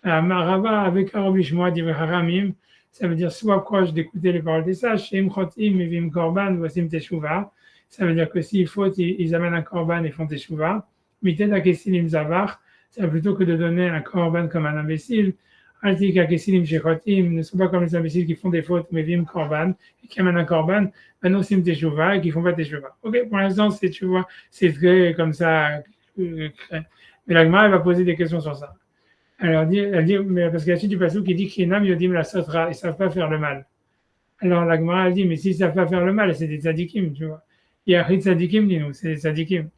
Marava avec Karov Lishmoa, dit Rachamim, ça veut dire sois proche d'écouter les paroles des sages. Shem Chotim, Evim Korban, Vosim Teshuva. Ça veut dire que s'il faut, ils amènent un korban et font Teshuva. Mitet Akesilim Zavar, c'est plutôt que de donner un korban comme un imbécile. Altik Akesilim Shechotim, ne sont pas comme les imbéciles qui font des fautes, mais Vim Korban, et qui amènent un korban. Anosim Teshuva et qui font pas Teshuva. Ok, pour l'instant, tu vois, c'est très comme ça. Mais la Gemara, elle va poser des questions sur ça. Elle dit, mais parce qu'il y a aussi du passage qui dit qu'Inam Yodim la Sotra, ils ne savent pas faire le mal. Alors la Gemara, elle dit, mais s'ils ne savent pas faire le mal, c'est des tzadikim, tu vois. Il y a Rit tzadikim, dis-nous, c'est des tzadikim.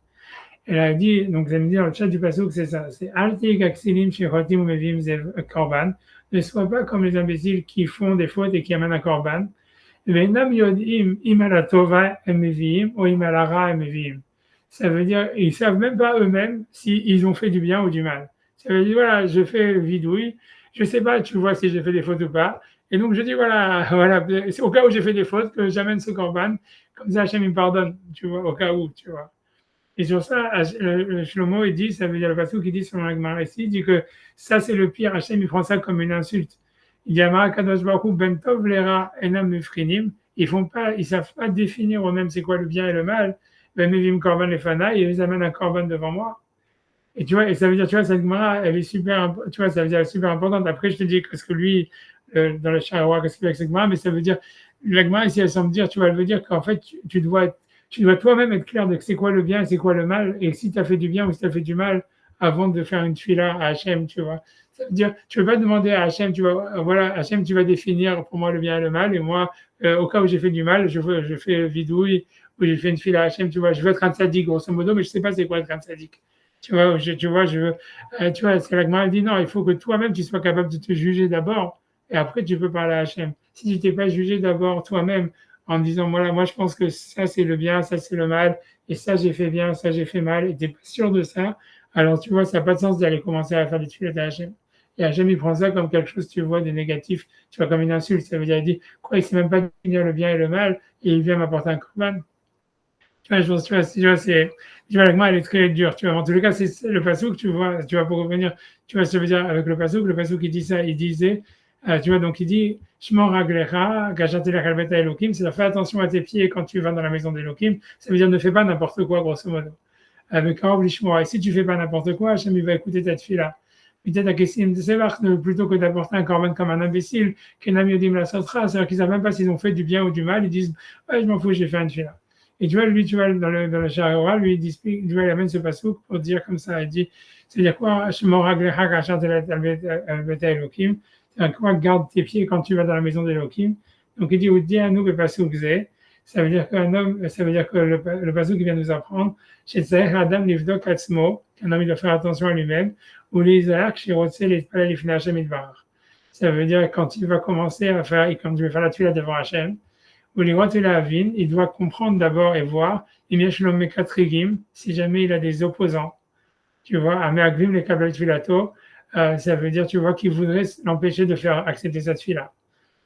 Elle a dit, donc elle me dit dans le chat du passage que c'est ça, c'est Altik Aksilim Shechotim Umevim Korban, ne sois pas comme les imbéciles qui font des fautes et qui amènent un korban. Ça veut dire, ils ne savent même pas eux-mêmes s'ils ont fait du bien ou du mal. Ça veut dire, voilà, je fais vidouille, je ne sais pas, tu vois, si j'ai fait des fautes ou pas. Et donc, je dis, voilà, c'est au cas où j'ai fait des fautes que j'amène ce korban. Comme ça, Hachem, il me pardonne, tu vois, au cas où, tu vois. Et sur ça, Shlomo, il dit, ça veut dire le passage qui dit sur la Gemara ici, il dit que ça, c'est le pire. Hachem, il prend ça comme une insulte. Il dit à Kadosh Baruch Hu ben tov lera enam mefrinim. Ils savent pas définir eux-mêmes c'est quoi le bien et le mal. Ben mevim korban lefana, ils les amènent un korban devant moi. Et tu vois, et ça veut dire, tu vois, cette Gemara, elle est super, tu vois, ça veut dire, elle est super importante. Après, je te dis qu'est-ce que lui, dans le Sharawa, qu'est-ce qu'il fait avec cette Gemara, mais ça veut dire, la Gemara ici, elle semble dire, tu vois, elle veut dire qu'en fait, tu dois toi-même être clair de c'est quoi le bien et c'est quoi le mal, et si tu as fait du bien ou si tu as fait du mal avant de faire une tefila à Hachem, tu vois. Ça veut dire, tu ne veux pas demander à Hachem, tu vois, voilà, Hachem, tu vas définir pour moi le bien et le mal, et moi, au cas où j'ai fait du mal, je fais vidouille, ou j'ai fait une tefila à Hachem, tu vois, je veux être un tzaddik, grosso modo, mais je ne sais pas c'est quoi être un tzaddik. Tu vois, tu vois, c'est la Gemara dit non, il faut que toi-même tu sois capable de te juger d'abord, et après tu peux parler à Hachem. Si tu t'es pas jugé d'abord toi-même, en disant, voilà, moi je pense que ça c'est le bien, ça c'est le mal, et ça j'ai fait bien, ça j'ai fait mal, et tu n'es pas sûr de ça, alors tu vois, ça n'a pas de sens d'aller commencer à faire des tuiles à Hachem. Et Hachem, il prend ça comme quelque chose, tu vois, de négatif, tu vois, comme une insulte. Ça veut dire, il dit, quoi, il ne sait même pas définir le bien et le mal, et il vient m'apporter un korban. Tu vois, je pense, tu vois, la Gemara, elle est très dure, tu vois. En tous les cas, c'est le pasouk, tu vois, pour revenir, tu vois, ça veut dire, avec le pasouk qui dit ça, il disait, tu vois, donc il dit, Shmor Raglecha, Gachatele Chalbeta Elokim, c'est-à-dire fais attention à tes pieds quand tu vas dans la maison d'Elokim, ça veut dire ne fais pas n'importe quoi, grosso modo. Avec Karov Lishmoa, et si tu fais pas n'importe quoi, Hachem, il va écouter ta tefila. Peut-être à Kessim de Sevach, plutôt que d'apporter un korban comme un imbécile, Kenam Yodim la Sotra, c'est-à-dire qu'ils savent même pas s'ils ont fait du bien ou du mal, ils disent, ouais, je m'en fous, j'ai fait un tefila. Et tu vois, lui, tu vois, dans le Sharawa, lui, tu vois, il amène ce pasouk pour dire comme ça, il dit, c'est-à-dire quoi, Shmor Raglecha, Gachatele Chalbeta Elokim, c'est-à-dire quoi, garde tes pieds quand tu vas dans la maison d'Elokim. Donc il dit, ou dis à nous le pasouk zé, ça veut dire qu'un homme, ça veut dire que le pasouk qui vient nous apprendre, chez Tzaher Adam Livdok Atzmo, qu'un homme il doit faire attention à lui-même, ou les Isaac, chez Rotse, les Palais Lifnei Hashem Idvarach. Ça veut dire quand il va commencer à faire, quand il va faire la tuile devant Hashem, ou les rois de la Avin, il doit comprendre d'abord et voir, si jamais il a des opposants, tu vois, à Meaglim les Kabbalah Tfilato, ça veut dire, tu vois, qu'il voudrait l'empêcher de faire accepter cette fille-là.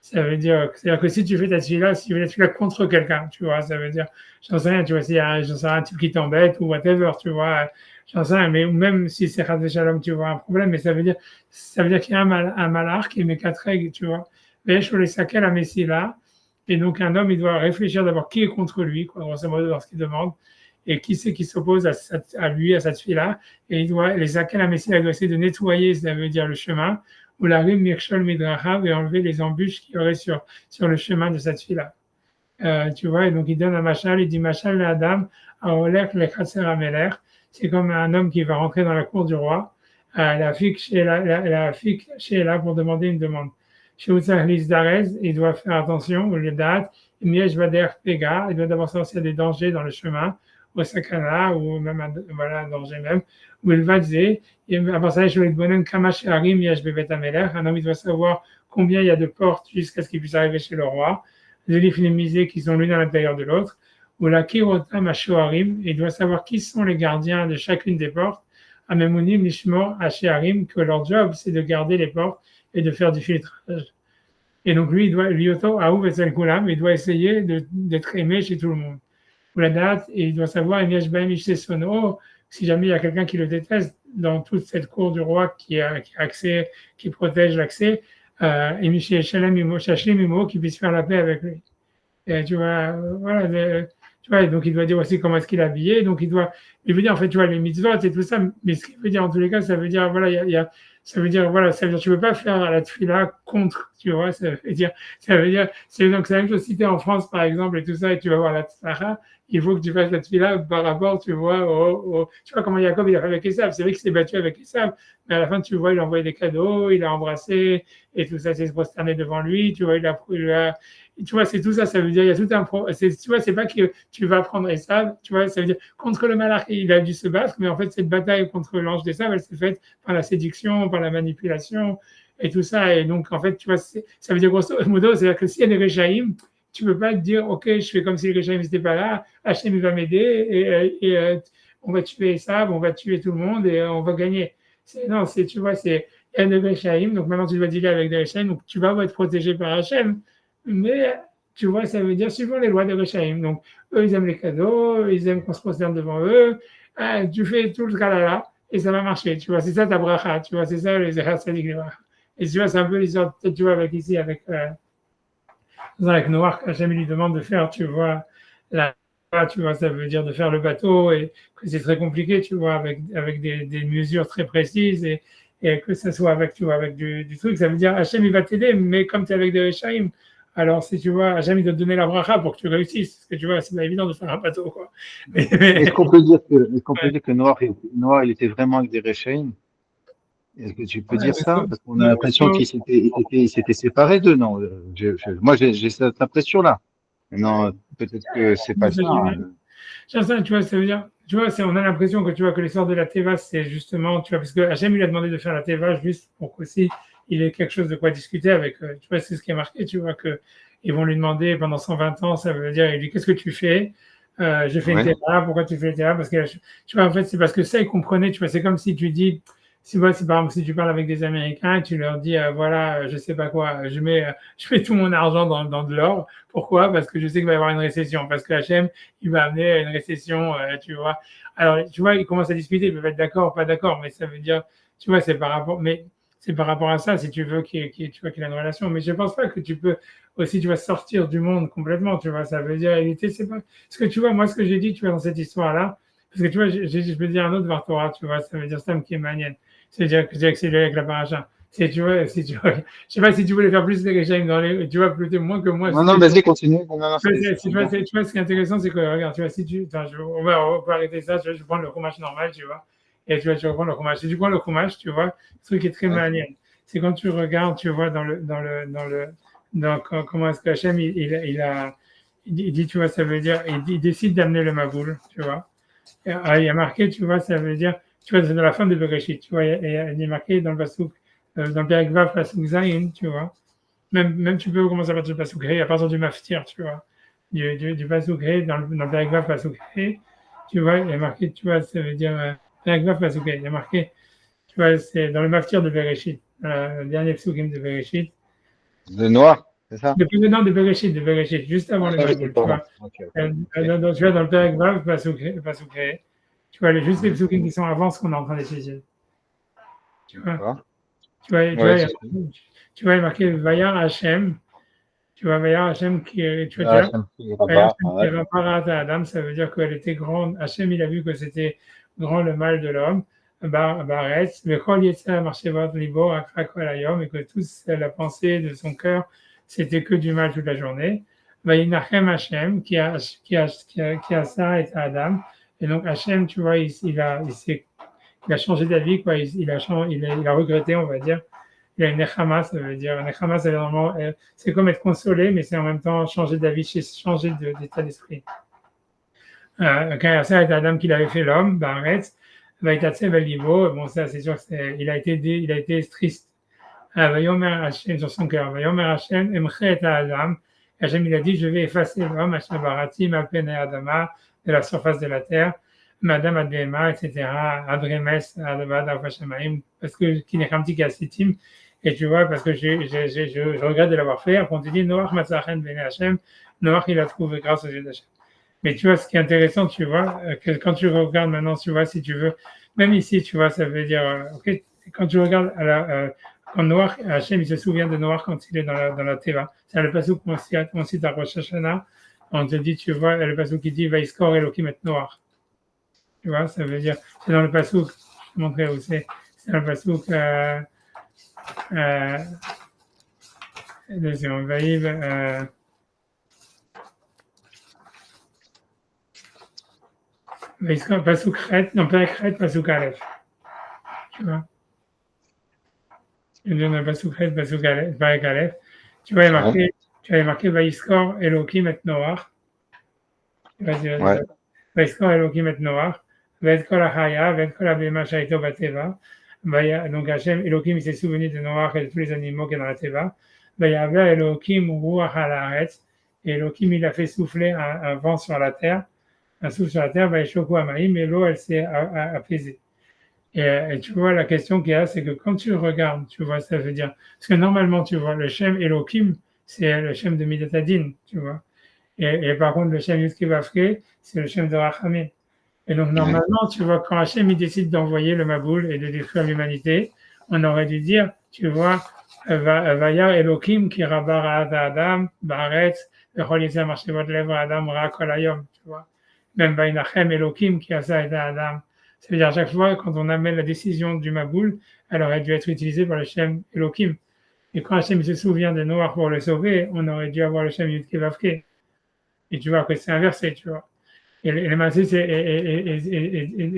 Ça veut dire, c'est-à-dire que si tu fais ta fille-là, si tu fais ta fille-là contre quelqu'un, tu vois, ça veut dire, j'en sais rien, tu vois, s'il y a, j'en sais rien, un type qui t'embête ou whatever, tu vois, j'en sais rien, mais même si c'est Chas Shalom, tu vois, un problème, mais ça veut dire qu'il y a un malach qui met 4 règles, tu vois. Mais je voulais saquer la messie là, et donc un homme, il doit réfléchir d'abord qui est contre lui, quoi, grosso modo, dans ce qu'il demande, et qui c'est qui s'oppose à lui, à cette fille-là, et il doit, les saquer la messie, il doit essayer de nettoyer, ça veut dire le chemin, ou la rime Mirchol Midrachav et enlever les embûches qu'il y aurait sur le chemin de cette fille-là. Tu vois, et donc il donne un machal, il dit machal le Adam, à Olek le Khatser Ameler. C'est comme un homme qui va rentrer dans la cour du roi. La fille chez là pour demander une demande. Chez Outsah Darez, il doit faire attention, ou les dates, Miej Vader Pega, il doit d'abord savoir s'il y a des dangers dans le chemin, au sakana, ou même voilà, un danger même, où il va dire, avant ça, je vais donner Kamash Harim Yesh Bevet Ameler, un homme il doit savoir combien il y a de portes jusqu'à ce qu'il puisse arriver chez le roi, les lifnimisés qui sont l'une à l'intérieur de l'autre, ou la Kirotam Ashoharim, il doit savoir qui sont les gardiens de chacune des portes, Amemunim Nishmor Asheharim, que leur job c'est de garder les portes et de faire du filtrage. Et donc lui, il doit, Lyoto Aouv et Koulam, il doit essayer d'être aimé chez tout le monde. Ou la date, et il doit savoir, si jamais il y a quelqu'un qui le déteste dans toute cette cour du roi qui a accès, qui protège l'accès, et Michel Shalem Mimo, qui puisse faire la paix avec lui. Et tu vois, voilà, tu vois, donc il doit dire aussi comment est-ce qu'il est habillé, donc il veut dire en fait, tu vois, les mitzvot et tout ça, mais ce qu'il veut dire en tous les cas, ça veut dire, voilà, ça veut dire, voilà, ça veut dire, tu peux pas faire la tefila contre, tu vois, c'est donc c'est la même chose si tu es en France, par exemple, et tout ça, et tu vas voir la tzara, il faut que tu fasses la tefila par rapport, tu vois, tu vois comment Jacob, il a fait avec Esav, c'est vrai qu'il s'est battu avec Esav, mais à la fin, tu vois, il a envoyé des cadeaux, il a embrassé, et tout ça, c'est se prosterner devant lui, tu vois, tu vois, c'est tout ça, ça veut dire, il y a tout un tu vois, c'est pas que tu vas prendre Esav, tu vois, ça veut dire, contre le malach, il a dû se battre, mais en fait, cette bataille contre l'ange d'Esav, elle s'est faite par la séduction, par la manipulation, et tout ça, et donc, en fait, tu vois, ça veut dire grosso modo, c'est-à-dire que s'il y a des Réchaïm, tu peux pas te dire, ok, je fais comme si les Réchaïm n'étaient pas là, Hachem, il va m'aider, on va tuer Esav, on va tuer tout le monde, et on va gagner. Non, tu vois, il y a des Réchaïm, donc maintenant tu dois dealer avec des Réchaïm, donc tu vas être protégé par Hachem, mais tu vois, ça veut dire suivant les lois des Rechaïm. Donc, eux, ils aiment les cadeaux, ils aiment qu'on se prosterne devant eux. Tu fais tout le là et ça va marcher. Tu vois, c'est ça ta bracha. Tu vois, c'est ça les Zechar Tzadik les bracha. Et tu vois, c'est un peu l'histoire, peut-être, tu vois, avec Noir, qu'Hachem lui demande de faire, tu vois, tu vois, ça veut dire de faire le bateau et que c'est très compliqué, tu vois, avec des mesures très précises et que ça soit avec, tu vois, avec du truc. Ça veut dire Hachem, il va t'aider, mais comme tu es avec des Rechaïm, alors, si tu vois, Hachem, il doit te donner la bracha pour que tu réussisses. Parce que tu vois, c'est pas évident de faire un bateau, quoi. Est-ce qu'on peut dire que Noir, il était vraiment avec des Rechaim? Est-ce que tu peux dire ça? Parce qu'on a l'impression qu'il s'était séparé d'eux, non? Moi, j'ai cette impression-là. Non, peut-être que c'est pas ça. Tu vois, ça veut dire, tu vois, on a l'impression que tu vois que l'histoire de la Teva, c'est justement, tu vois, parce que Hachem lui a demandé de faire la Teva juste pour qu'aussi il ait quelque chose de quoi discuter avec, tu vois, c'est ce qui est marqué, tu vois, que ils vont lui demander pendant 120 ans, ça veut dire, il dit, qu'est-ce que tu fais? Je fais une Teva, pourquoi tu fais une Teva? Parce que, tu vois, en fait, c'est parce que ça, ils comprenaient, tu vois, c'est comme si tu dis, si par exemple, si tu parles avec des Américains et tu leur dis, voilà, je sais pas quoi, je mets tout mon argent dans de l'or. Pourquoi? Parce que je sais qu'il va y avoir une récession. Parce que Hachem, il va amener une récession, tu vois. Alors, tu vois, ils commencent à discuter, ils peuvent être d'accord, pas d'accord, mais ça veut dire, tu vois, c'est par rapport à ça, si tu veux tu vois, qu'il y ait une relation. Mais je pense pas que tu peux aussi, tu vas sortir du monde complètement, tu vois. Ça veut dire, c'est pas, ce que tu vois, moi, ce que j'ai dit, tu vois, dans cette histoire-là, parce que tu vois, je peux dire un autre Vartora, tu vois, ça veut dire Stam qui est manienne. C'est-à-dire que j'ai accéléré avec la paracha. Tu vois, je sais pas si tu voulais faire plus de Rechaim tu vois, plus moins que moi. Non, vas-y, continue. Tu vois, ce qui est intéressant, c'est que, regarde, tu vois, on va arrêter ça, je vais prendre le fromage normal, tu vois, et tu vois, tu reprends le fromage. Si tu prends le fromage, tu vois, le truc est très malin. C'est quand tu regardes, tu vois, comment est-ce que Hachem, il dit, tu vois, ça veut dire, il décide d'amener le Maboul, tu vois. Il y a marqué, tu vois, ça veut dire, tu vois, c'est dans la fin de Bereshit, tu vois, il y a marqué dans le Pasuk, dans le Perek Vav, Pasuk Zayin, tu vois. Même tu peux commencer à partir du Pasuk He, à partir du Maftir, tu vois. Du Pasuk He, dans le Perek Vav, Pasuk He, tu vois, il y a marqué, tu vois, ça veut dire, Perek Vav, Pasuk He, il y a marqué, Tu vois, c'est dans le maftir de Bereshit, le dernier psukim de Bereshit. De Noir, c'est ça? Non, de Bereshit, juste avant le Ah oui, Maboul, tu pardon. vois. Ok. Tu vois, dans le Perek Vav, Pasuk, tu vois, juste les Mhm. psukim qui sont avant ce qu'on est en train d'étudier. Tu vois, D'accord. tu vois, tu Ouais, vois, c'est ça. tu vois, il est marqué Vayar Hashem, tu vois, Vayar Hashem qui, tu vois, Ah, déjà, Shamsi Vayar Rabba, Hashem qui ouais. Raparat à Adam, ça veut dire qu'elle était grande. Hashem, il a vu que c'était grand le mal de l'homme, Baretz, le Kol Yetzer Marchevot Libo, Akra Kol Hayom, et que toute la pensée de son cœur, c'était que du mal toute la journée. Vayinachem Hashem, qui a ça et à Adam. Et donc Hashem, tu vois, il a changé d'avis, quoi. Il a regretté, on va dire. Il y a une nechama, ça veut dire. Nechama, c'est vraiment, c'est comme être consolé, mais c'est en même temps changer d'avis, changer d'état d'esprit. Quand il y a ça, avec Adam qu'il avait fait l'homme, ben arrête. Bon, ça, c'est sûr il a été triste. Vayomer Hashem sur son cœur. Vayomer Hashem, emchet à Adam. Hashem, il a dit, je vais effacer l'homme, Hashem barati, ma peine Adama, de la surface de la terre. Madame Adema, etc. Adremes, Adabad, Afashamaim, parce que Kinechamti Kassitim, et tu vois, parce que je regrette de l'avoir fait. Après, on te dit, Noach Matzachen Bene Hashem, Noach, il a trouvé grâce aux yeux d'Hachem. Mais tu vois, ce qui est intéressant, tu vois, que quand tu regardes maintenant, tu vois, si tu veux, même ici, tu vois, ça veut dire, ok, quand tu regardes quand Noach, Hachem, il se souvient de Noach quand il est dans la Teva. C'est le passage qu'on cite à Rosh Hashanah. On te dit, tu vois, le passage qui dit, Vaïskor Elohim et Noach. Tu vois, ça veut dire, c'est dans le passage, je te montrerai où c'est dans le passage, deuxième, Vaïb, Vaïskor, passage Chet, non, pas Chet, passage Aleph. Tu vois. Il donne un passage Chet, passage Aleph. Tu vois, Ouais. tu avais marqué Vaïskor Elohim et Noach. Ouais. ויזכור אלוקים את נוח, ואת כל החיה, ואת כל הבהמה שהייתו בטבע. Donc Hachem, Elohim, il s'est souvenu de Noach et de tous les animaux qui sont dans la Teva. Vayaveh Elohim ruach al haaretz. Et Elohim, il a fait souffler un vent sur la terre, un souffle sur la terre, Vayeshoku hamaim, et l'eau, elle s'est apaisée. Et tu vois, la question qu'il y a, c'est que quand tu regardes, tu vois, ça veut dire, parce que normalement, tu vois, le Shem Elohim, c'est le Shem de Midat Hadin, tu vois. Et par contre, le Shem Yudke Vavke, c'est le Shem de Rachamim. Et donc, Ouais. normalement, tu vois, quand Hachem il décide d'envoyer le Maboul et de détruire l'humanité, on aurait dû dire, tu vois, Vayar Elohim ki rabara Adam, Baretz, Vechol Yisrael Marshevot Lev Adam Ra Kol Hayom, tu vois. Même Vainachem Elohim qui a ça et Adam. Ça veut dire, à chaque fois, quand on amène la décision du Maboul, elle aurait dû être utilisée par le Shem Elohim. Et quand Hachem se souvient de Noach pour le sauver, on aurait dû avoir le Shem Yudke Vavke. Et tu vois que c'est inversé, tu vois. Et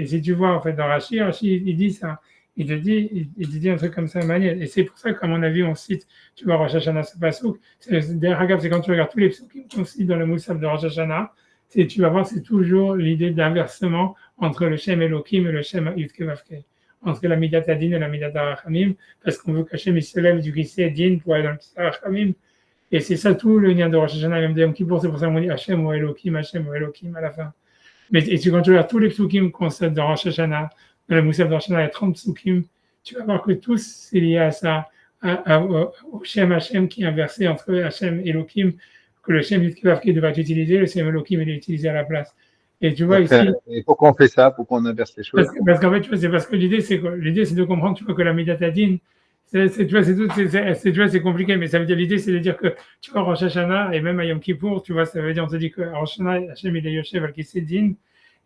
si tu vois, en fait, dans Rashi, il dit ça. Il te dit un truc comme ça, manière. Et c'est pour ça qu'à mon avis, on cite, tu vois, Rosh Hashanah, ce pasouk. D'ailleurs, c'est quand tu regardes tous les psoukim qu'on cite dans le Moussaf de Rosh Hashanah, tu vas voir, c'est toujours l'idée d'inversement entre le Shem Elohim et le Shem Yudke Vavke. Entre la Midat Adin et la Midat Arachamim, parce qu'on veut qu'Hachem il se lève du Kisei Din pour aller dans le Kisei Arachamim. Et c'est ça tout le lien de Rosh Hashanah, même de Yom Kippour, c'est pour ça qu'on dit Hachem ou Elohim à la fin. Mais quand tu regardes tous les psukim qu'on cite dans Rosh Hashanah, dans le Moussaf de Rosh Hashanah, il y a 30 psukim, tu vas voir que tous c'est lié à ça, au Shem Hachem qui est inversé entre Hachem et Elohim, que le Shem Yudkevavke devrait être utilisé, le Shem Elohim il est utilisé à la place. Et tu vois ici. Et pourquoi on fait ça? Pourquoi on inverse les choses? Parce qu'en fait, tu vois, c'est parce que l'idée, c'est quoi? L'idée, c'est de comprendre, tu vois, que la Midatadine, tu vois, c'est compliqué, mais ça veut dire, l'idée, c'est de dire que, tu vois, Rosh Hashanah, et même à Yom Kippour, tu vois, ça veut dire, on te dit que Rosh Hashanah, Hachem, il est Yoshev al Kisedin,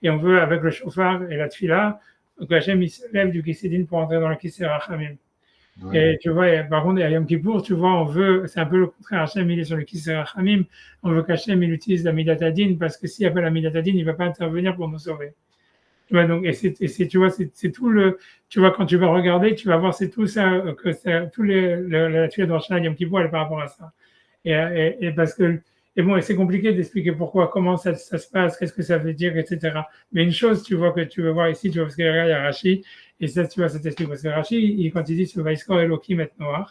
et on veut, avec le shofar et la tfila, que Hachem, il se lève du Kisedin pour entrer dans le Kisei Rachamim. Ouais. Et tu vois, par contre, à Yom Kippour, tu vois, on veut, c'est un peu le contraire, Hachem, il est sur le Kisei Rachamim, on veut qu'Hachem, il utilise la Midatadine, parce que s'il n'y a pas la Midatadine, il ne va pas intervenir pour nous sauver. Tu vois, donc, tu vois, c'est tout le, tu vois, quand tu vas regarder, tu vas voir, c'est tout ça, que c'est, la tuile de Rosh Hashanah Yom Kippour, elle est par rapport à ça. Et parce que, et bon, et c'est compliqué d'expliquer pourquoi, comment ça se passe, qu'est-ce que ça veut dire, etc. Mais une chose, tu vois, que tu veux voir ici, tu vois, parce que regarde, il y a Rashi, et ça, tu vois, ça t'explique, parce que Rashi, quand il dit, sur Vaïskor Elohim et Noach,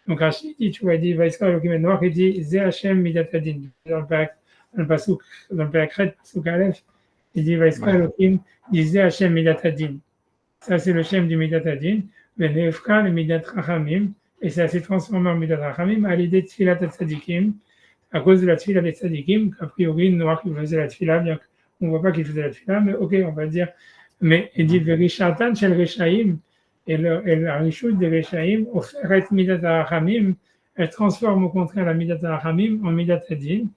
donc Rashi dit, tu vois, il dit, Vaïskor Elohim et Noach, il dit, Zé Hashem Midat Adin, dans le Pasuk Aleph, il dit, Vaïskor Elohim, disait Hachem Midat Hadin. Ça, c'est le Shem du Midat Adin. Le Nefka, le Midat Rachamim. Et ça s'est transformé en Midat Rachamim à l'idée de Tfilat Tzadikim, à cause de la Tfilat des Tzadikim, qu'a priori, Noach qui faisait la Tfilat, bien qu'on ne voit pas qu'il faisait la Tfilat, mais ok, on va dire. Mais il dit Verishatan Shel Reshaim, et la Rishut des Reshaim, offert Midat Rachamim, elle transforme au contraire la Midat Rachamim en Midat Adin.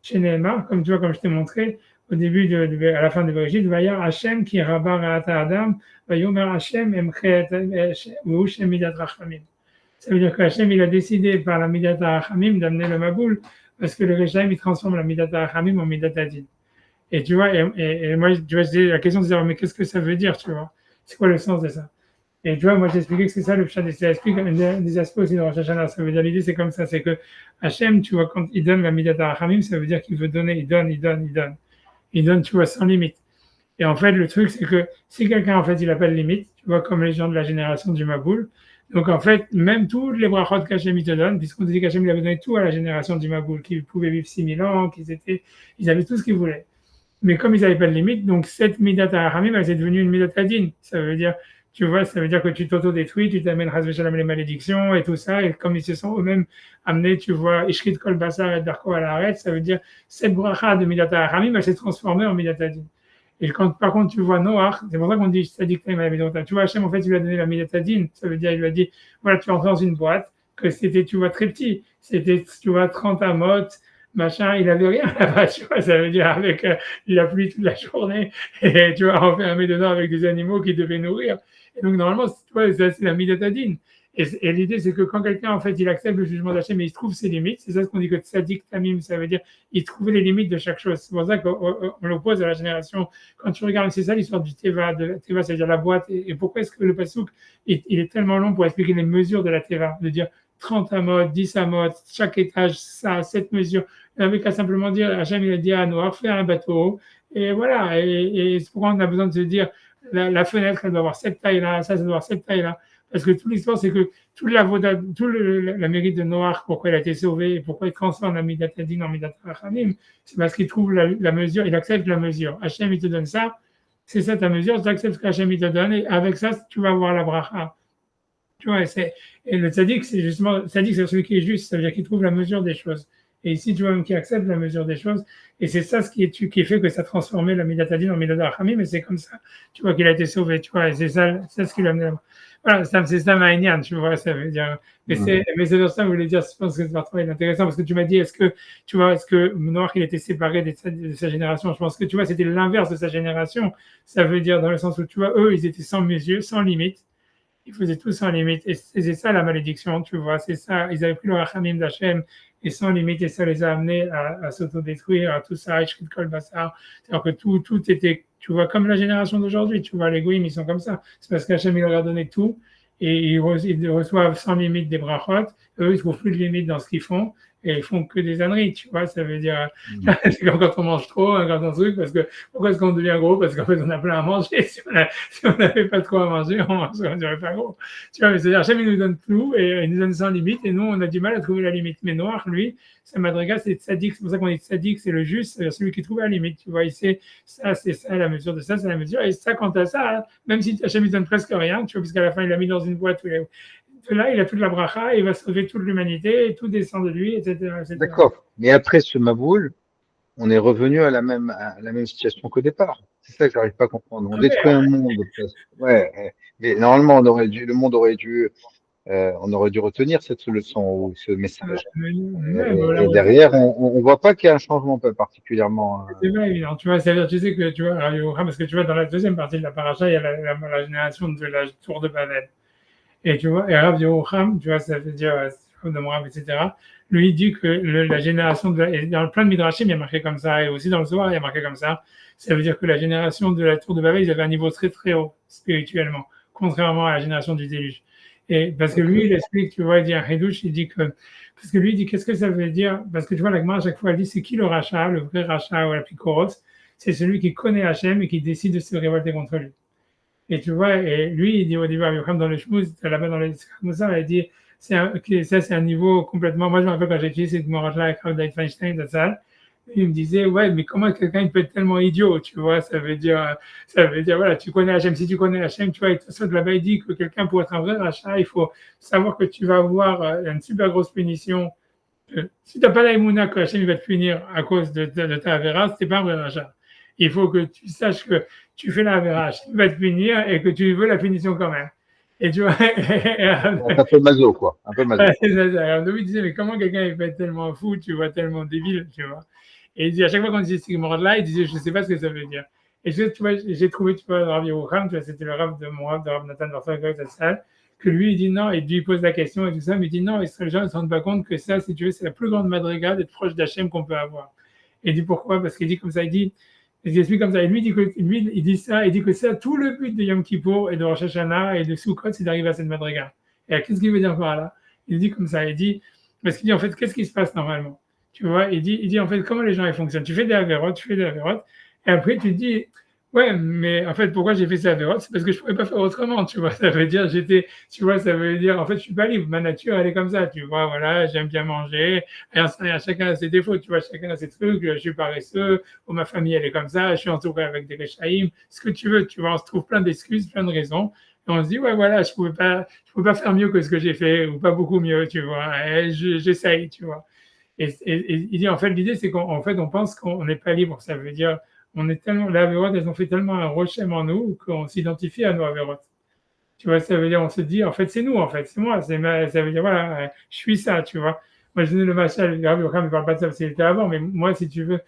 Chez Nehemar, comme tu vois, comme je t'ai montré, au début, à la fin de Bereshit, Vayar Hashem qui rabar ata Adam, Vayomer Hashem emchet Shem Midat Rachamim. Ça veut dire que Hashem, il a décidé par la Midat Rachamim d'amener le Maboul, parce que le Reshaim, il transforme la Midat Rachamim en Midat Adin. Et tu vois, et moi, tu vois, la question de dire, mais qu'est-ce que ça veut dire, tu vois? C'est quoi le sens de ça? Et tu vois, moi, j'ai expliqué que c'est ça le pshat, et ça explique des aspects aussi de Rosh Hashanah. Ça veut dire, l'idée, c'est comme ça, c'est que Hashem, tu vois, quand il donne la Midat Rachamim, ça veut dire qu'il veut donner, il donne. Il donne, tu vois, sans limite. Et en fait, le truc, c'est que si quelqu'un, en fait, il n'a pas de limite, tu vois, comme les gens de la génération du Maboul, donc en fait, même toutes les brachot qu'Hachem il te donne, puisqu'on dit qu'Hachem il avait donné tout à la génération du Maboul, qu'ils pouvaient vivre 6000 ans, ils avaient tout ce qu'ils voulaient. Mais comme ils n'avaient pas de limite, donc cette Midat Rachamim, elle est devenue une Midat Adin. Ça veut dire, tu vois, ça veut dire que tu t'auto-détruis, tu t'amènes Chas v'Shalom les malédictions et tout ça, et comme ils se sont eux-mêmes amenés, tu vois, Ishrit Kol Basar et Darko à l'arrêt, ça veut dire, cette bracha de Midat Rachamim, elle s'est transformée en Midat Adin. Et quand, par contre, tu vois Noach, c'est pour ça qu'on dit Tzadik Taim Avidonta. Tu vois, Hachem, en fait, il lui a donné la Midat Adin. Ça veut dire, il lui a dit, voilà, tu entres dans une boîte, que c'était, tu vois, très petit. C'était, tu vois, 30 amot, machin, il avait rien là-bas, tu vois, ça veut dire avec la pluie toute la journée, et tu vois, enfermé dedans avec des animaux qui devaient nourrir. Et donc, normalement, tu vois, ça, c'est la Midat Adin. Et l'idée, c'est que quand quelqu'un, en fait, il accepte le jugement d'Hachem et il trouve ses limites, c'est ça ce qu'on dit que Tzadik Tamim, ça veut dire, il trouvait les limites de chaque chose. C'est pour ça qu'on l'oppose à la génération. Quand tu regardes, c'est ça l'histoire du Teva, Teva, c'est-à-dire la boîte. Et pourquoi est-ce que le Passouk, il est tellement long pour expliquer les mesures de la Teva, de dire 30 amot, 10 amot, chaque étage, ça, cette mesure. Il n'avait qu'à simplement dire, Hachem, il a dit à Noach, fais un bateau. Et voilà. Et c'est pourquoi on a besoin de se dire, la fenêtre, elle doit avoir cette taille-là, ça doit avoir cette taille-là. Parce que toute l'histoire, c'est que tout la mérite de Noach, pourquoi il a été sauvé, et pourquoi il transforme la Midat Adin en Midat Rachamim, c'est parce qu'il trouve la mesure, il accepte la mesure. Hachem, il te donne ça, c'est ça ta mesure, tu acceptes ce qu'Hachem, il te donne, et avec ça, tu vas avoir la bracha. Tu vois, et le tzaddik, c'est justement, le tzaddik, c'est celui qui est juste, ça veut dire qu'il trouve la mesure des choses. Et ici, tu vois, même qui accepte la mesure des choses, et c'est ça qui fait que ça a transformé la Midat Adin en Midat Rachamim, mais c'est comme ça, tu vois, qu'il a été sauvé, tu vois, et c'est ça ce qui l'a amené là. Voilà, c'est ça Maïnian, tu vois, ça veut dire. Mais c'est pour ça que je voulais dire, je pense que c'est intéressant, parce que tu m'as dit, est-ce que Noach, il était séparé de sa génération? Je pense que, tu vois, c'était l'inverse de sa génération. Ça veut dire, dans le sens où, tu vois, eux, ils étaient sans mesure, sans limite. Ils faisaient tout sans limite. Et c'est ça la malédiction, tu vois, c'est ça. Ils avaient pris le rachamim d'Hachem et sans limite, et ça les a amenés à s'autodétruire, à tout ça, Ishrit Kol Basar. C'est-à-dire que tout était, tu vois, comme la génération d'aujourd'hui, tu vois, les goïms, ils sont comme ça. C'est parce qu'Hachem, il leur a donné tout et ils reçoivent sans limite des brachot. Eux, ils trouvent plus de limite dans ce qu'ils font et ils font que des âneries, tu vois, ça veut dire, c'est comme quand on mange trop, quand on truc, parce que, pourquoi est-ce qu'on devient gros? Parce qu'en fait, on a plein à manger. Si on n'avait pas trop à manger, on ne serait pas gros. Tu vois, mais c'est-à-dire, Hachem, il nous donne tout et il nous donne sans limite et nous, on a du mal à trouver la limite. Mais Noach, lui, sa madriga, c'est tzaddik, c'est pour ça qu'on dit tzaddik, c'est le juste, c'est celui qui trouve la limite, tu vois, il sait, ça, c'est ça, la mesure de ça, c'est la mesure, et ça, quant à ça, même si Hachem, il donne presque rien, tu vois, puisqu'à la fin, il l'a mis dans une boîte où là, il a toute la bracha, il va sauver toute l'humanité, et tout descend de lui, etc. D'accord. Mais après ce Maboul, on est revenu à la même situation qu'au départ. C'est ça que j'arrive pas à comprendre. On détruit un monde. Ouais. Mais normalement, le monde aurait dû, on aurait dû retenir cette leçon ou ce message. Et derrière, on voit pas qu'il y a un changement particulièrement. C'est pas évident. Tu vois, c'est-à-dire, tu sais que, tu vois, parce que tu vois, dans la deuxième partie de la paracha, il y a la génération de la tour de Babel. Et tu vois, et Rav Yerucham, tu vois, ça veut dire, etc. Lui, il dit que la génération et dans plein de Midrashim, il y a marqué comme ça, et aussi dans le Zohar, il y a marqué comme ça. Ça veut dire que la génération de la tour de Babel, ils avaient un niveau très, très haut, spirituellement, contrairement à la génération du déluge. Et parce que lui, il explique, tu vois, il dit un Hidouche, parce que lui, il dit, qu'est-ce que ça veut dire? Parce que tu vois, la Gemara, à chaque fois, elle dit, c'est qui le rachat, le vrai rachat ou la Pikoros? C'est celui qui connaît Hachem et qui décide de se révolter contre lui. Et tu vois, et lui, il dit au début, comme dans le Shmouz, là-bas dans les ça, il dit, ça, c'est un niveau complètement, moi, je me rappelle quand j'ai étudié cette Gemara-là avec Rav David Feinstein, de ça, Il me disait, ouais, mais comment quelqu'un il peut être tellement idiot, tu vois, ça veut dire, voilà, tu connais Hachem, si tu connais Hachem, tu vois, et tout ça de là-bas, il dit que quelqu'un pour être un vrai rachat, il faut savoir que tu vas avoir une super grosse punition. Si tu n'as pas l'aïmouna que Hachem va te punir à cause de ta avéra, c'est pas un vrai rachat. Il faut que tu saches que tu fais la avéra, Hachem va te punir et que tu veux la punition quand même. Et tu vois, Un peu maso, quoi. Un peu maso. ouais, c'est ça. Alors, David disait, mais comment quelqu'un il peut être tellement fou, tu vois, tellement débile, tu vois. Et il dit, à chaque fois qu'on disait ce mot-là, il disait, je ne sais pas ce que ça veut dire. Et tu vois, j'ai trouvé, tu vois, le Rav Yerucham, tu vois, c'était le Rav de mon Rav, de Rav Nathan Bartok, que lui, il dit non, et lui, il pose la question et tout ça, mais il dit non, les gens ne se rendent pas compte que ça, si tu veux, c'est la plus grande madriga d'être proche d'Hachem qu'on peut avoir. Et il dit pourquoi? Parce qu'il dit comme ça, il explique comme ça, et lui, il dit ça, il dit que ça, tout le but de Yom Kippour et de Rosh Hashanah et de Sukkot, c'est d'arriver à cette madriga. Et qu'est-ce qu'il veut dire par là? Il dit comme ça, il dit, parce qu'il dit en fait, qu'est-ce qui se passe normalement? Tu vois, il dit en fait, comment les gens ils fonctionnent? Tu fais des avérotes, et après tu te dis, ouais, mais en fait, pourquoi j'ai fait ces avérotes? C'est parce que je ne pouvais pas faire autrement, tu vois. Ça veut dire, tu vois, ça veut dire, en fait, je suis pas libre. Ma nature, elle est comme ça, tu vois, voilà, j'aime bien manger, et chacun a ses défauts, tu vois, chacun a ses trucs, je suis paresseux, ou ma famille, elle est comme ça, je suis entouré avec des réchaïm, ce que tu veux, tu vois, on se trouve plein d'excuses, plein de raisons. Et on se dit, ouais, voilà, je pouvais pas faire mieux que ce que j'ai fait, ou pas beaucoup mieux, tu vois. Et j'essaye, tu vois. Et il dit, en fait, l'idée, c'est qu'en fait, on pense qu'on n'est pas libre. Ça veut dire, on est tellement, les avérotes, elles ont fait tellement un rochem en nous qu'on s'identifie à nos avérotes. Tu vois, ça veut dire, on se dit, en fait, c'est nous, en fait, c'est moi. Ça veut dire, voilà, je suis ça, tu vois. Moi, je donne le machal, le Rabbi ne parle pas de ça parce qu'il était avant, mais moi, si tu veux,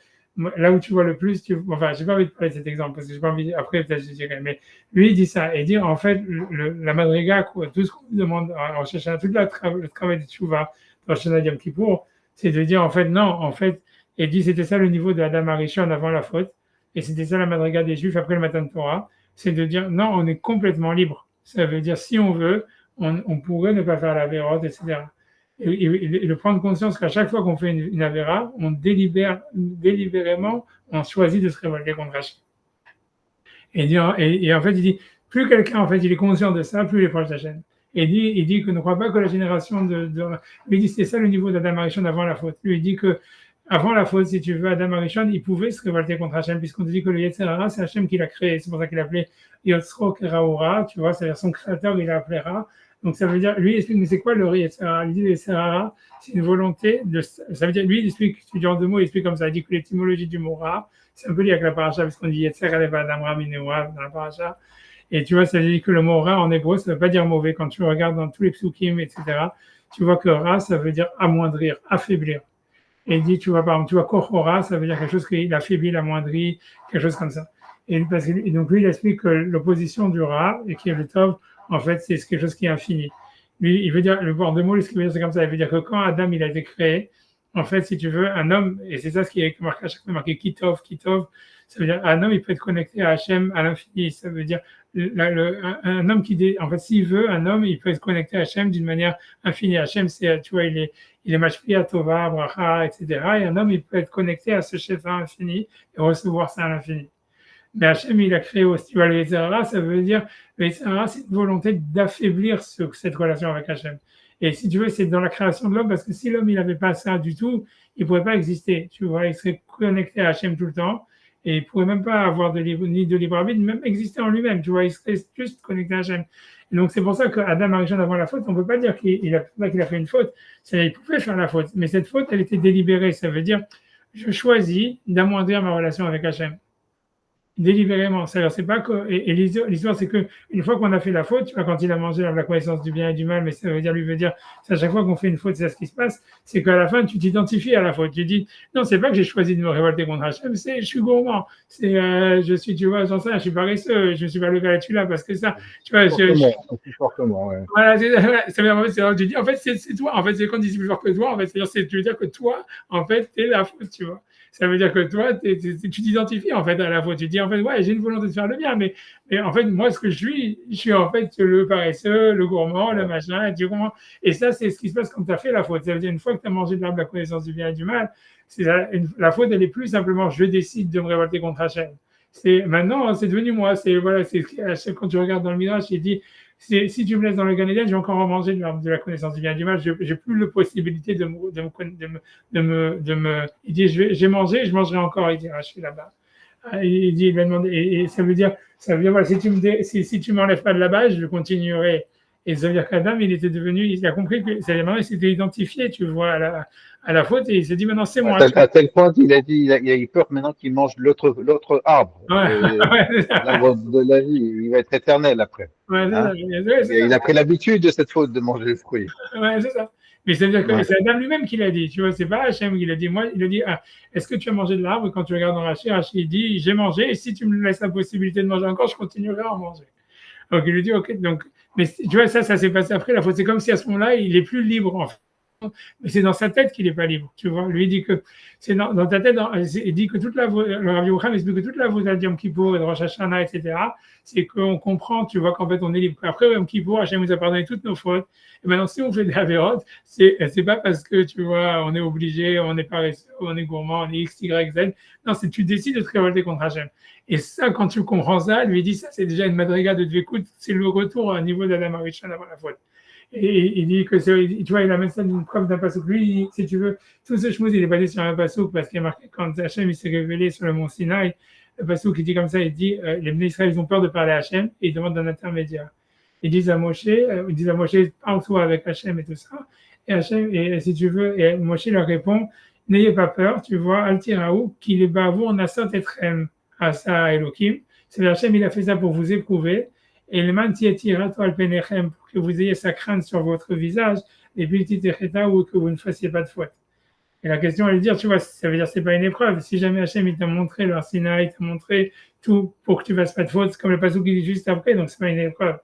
là où tu vois le plus, enfin, j'ai pas envie de parler de cet exemple parce que j'ai pas envie, après, peut-être, je dirais, mais lui, il dit ça, et dire, en fait, la madriga, quoi, tout ce qu'on nous demande, en cherchant tout le travail de Tchouva, dans le Shana Yom Kippour, c'est de dire, en fait, non, en fait, et dit, c'était ça le niveau de Adam Arishon avant la faute, et c'était ça la madriga des Juifs après le matin de Torah, c'est de dire, non, on est complètement libre. Ça veut dire, si on veut, on pourrait ne pas faire la vérote, etc. Et de prendre conscience qu'à chaque fois qu'on fait une avéra, on délibérément, on choisit de se révolter contre Hachem. Et en fait, il dit, plus quelqu'un, en fait, il est conscient de ça, plus il est proche d'Hachem. Et il dit que ne croit pas que la génération lui dit, c'est ça le niveau d'Adam Arishon avant la faute. Lui, il dit que avant la faute, si tu veux, Adam Arishon, il pouvait se révolter contre Hachem, puisqu'on dit que le Yetzer Hara, c'est Hachem qui l'a créé. C'est pour ça qu'il l'appelait Yotzro Keraura, tu vois, c'est-à-dire son créateur, il l'a appelé Ra. Donc ça veut dire, lui, il explique, mais c'est quoi le Yetzer Hara? Il dit le Yetzer Hara, c'est une volonté de. Ça veut dire, lui, il explique, tu dis en 2 mots, il explique comme ça, il dit que l'étymologie du mot Ra, c'est un peu lié avec la paracha, parce qu'on dit Yetzer Hara Adam Raminewa dans la paracha. Et tu vois, ça veut dire que le mot Ra en hébreu, ça ne veut pas dire mauvais. Quand tu regardes dans tous les psukim, etc., tu vois que Ra, ça veut dire amoindrir, affaiblir. Et il dit, tu vois, par exemple, tu vois, Kochora, ça veut dire quelque chose qu'il affaiblit, l'amoindrit, quelque chose comme ça. Et donc lui, il explique que l'opposition du Ra, et qui est le Tov, en fait, c'est quelque chose qui est infini. Lui, il veut dire, le bord de mots, ce qu'il veut dire, c'est comme ça. Il veut dire que quand Adam, il a été créé, en fait, si tu veux, un homme, et c'est ça ce qui est marqué à chaque fois, marqué Kitov, ça veut dire, un homme, il peut être connecté à Hachem à l'infini. Ça veut dire, un homme en fait, s'il veut, un homme, il peut être connecté à Hachem d'une manière infinie. Hachem, c'est, tu vois, il est Mashpia, Tova, Bracha, etc. Et un homme, il peut être connecté à ce chef infini et recevoir ça à l'infini. Mais Hachem, il a créé aussi, tu vois, le Yetzer Hara, ça veut dire, le Yetzer Hara, c'est une volonté d'affaiblir cette relation avec Hachem. Et si tu veux, c'est dans la création de l'homme, parce que si l'homme, il n'avait pas ça du tout, il ne pourrait pas exister. Tu vois, il serait connecté à Hachem tout le temps, et il ne pourrait même pas avoir ni de libre arbitre, même exister en lui-même. Tu vois, il serait juste connecté à Hachem. Et donc, c'est pour ça qu'Adam Arishon avant la faute, on ne peut pas dire qu'il a fait une faute. Il pouvait faire la faute, mais cette faute, elle était délibérée. Ça veut dire, je choisis d'amoindrir ma relation avec Hachem. Délibérément. C'est pas que, et l'histoire, c'est que une fois qu'on a fait la faute, tu vois, quand il a mangé la connaissance du bien et du mal, mais ça veut dire, c'est à chaque fois qu'on fait une faute, c'est ce qui se passe, c'est qu'à la fin, tu t'identifies à la faute. Tu dis, non, c'est pas que j'ai choisi de me révolter contre Hachem, je suis gourmand. Je suis, tu vois, j'en sais, je suis paresseux, je me suis pas levé à là parce que ça, tu vois, plus fort que moi, ouais. Voilà, tu dis, en fait, c'est toi, en fait, c'est quand tu dis plus fort que toi, en fait, tu veux dire que toi, en fait, t'es la faute, tu vois. Ça veut dire que toi, tu t'identifies en fait à la faute. Tu dis en fait, ouais, j'ai une volonté de faire le bien, mais en fait, moi, ce que je suis en fait le paresseux, le gourmand, le machin, tu comprends. Et ça, c'est ce qui se passe quand tu as fait la faute. Ça veut dire une fois que tu as mangé de l'arbre de la connaissance du bien et du mal, la faute, elle est plus simplement, je décide de me révolter contre Hachem. Maintenant, c'est devenu moi. Quand tu regardes dans le Midrash, il dit, si tu me laisses dans le Gan Eden, je vais encore en manger de la connaissance du bien et du mal. J'ai plus la possibilité il dit, j'ai mangé, je mangerai encore, il dit Rashi là-bas. Il dit, il va demander, et ça veut dire, voilà, si tu m'enlèves pas de là-bas, je continuerai. Et ça veut dire qu'Adam, il a compris que il s'était identifié, tu vois, à la faute, et il s'est dit, maintenant, c'est moi. À tel point qu'il a dit, il a eu peur maintenant qu'il mange l'autre arbre, l'arbre de la vie. Il va être éternel après. Ouais, Hein? Il a pris l'habitude de cette faute de manger le fruit. Ouais, c'est ça. Mais ça veut dire que c'est Adam lui-même qui l'a dit, tu vois, c'est pas Hachem qui l'a dit. Moi, il a dit, est-ce que tu as mangé de l'arbre? Quand tu regardes dans Rashi, il dit, j'ai mangé, et si tu me laisses la possibilité de manger encore, je continuerai à en manger. Donc il lui dit, ok, donc, mais tu vois, ça s'est passé après la faute. C'est comme si à ce moment-là, il est plus libre, en fait. Mais c'est dans sa tête qu'il n'est pas libre, tu vois. Lui, il dit que c'est dans ta tête, il dit que le Rav Yocham explique que toute la voûte de Yom Kippour et de Rosh Hashanah, etc., c'est qu'on comprend, tu vois, qu'en fait, on est libre. Après, Yom Kippour, Hachem nous a pardonné toutes nos fautes. Et maintenant, si on fait des avérotes, c'est pas parce que, tu vois, on est obligé, on est paresseux, on est gourmand, on est X, Y, Z. Non, c'est tu décides de te révolter contre Hachem. Et ça, quand tu comprends ça, lui dit, ça, c'est déjà une madriga de Dvekut, c'est le retour à un niveau d'Adam Arishon avant la faute. Et il dit que tu vois, il amène ça d'une preuve d'un passouk. Lui, si tu veux, tout ce chemouz, il est basé sur un passouk parce qu'il y a marqué quand Hachem il s'est révélé sur le mont Sinaï, le passouk il dit comme ça, il dit les Bnei Israël ils ont peur de parler à Hachem et ils demandent un intermédiaire. Ils disent à Moshe, parle-toi avec Hachem et tout ça. Et Hachem, et si tu veux, et Moshe leur répond, n'ayez pas peur, tu vois, Altiraou, qu'il est bavou en Asat Etrem, Asa Elohim. C'est Hachem, il a fait ça pour vous éprouver. Et le man tietirato al penechem, pour que vous ayez sa crainte sur votre visage, et puis ou que vous ne fassiez pas de faute. Et la question, elle est de dire, tu vois, ça veut dire c'est pas une épreuve. Si jamais Hachem il t'a montré le Sinaï, il t'a montré tout pour que tu fasses pas de faute, c'est comme le passage qui dit juste après, donc c'est pas une épreuve.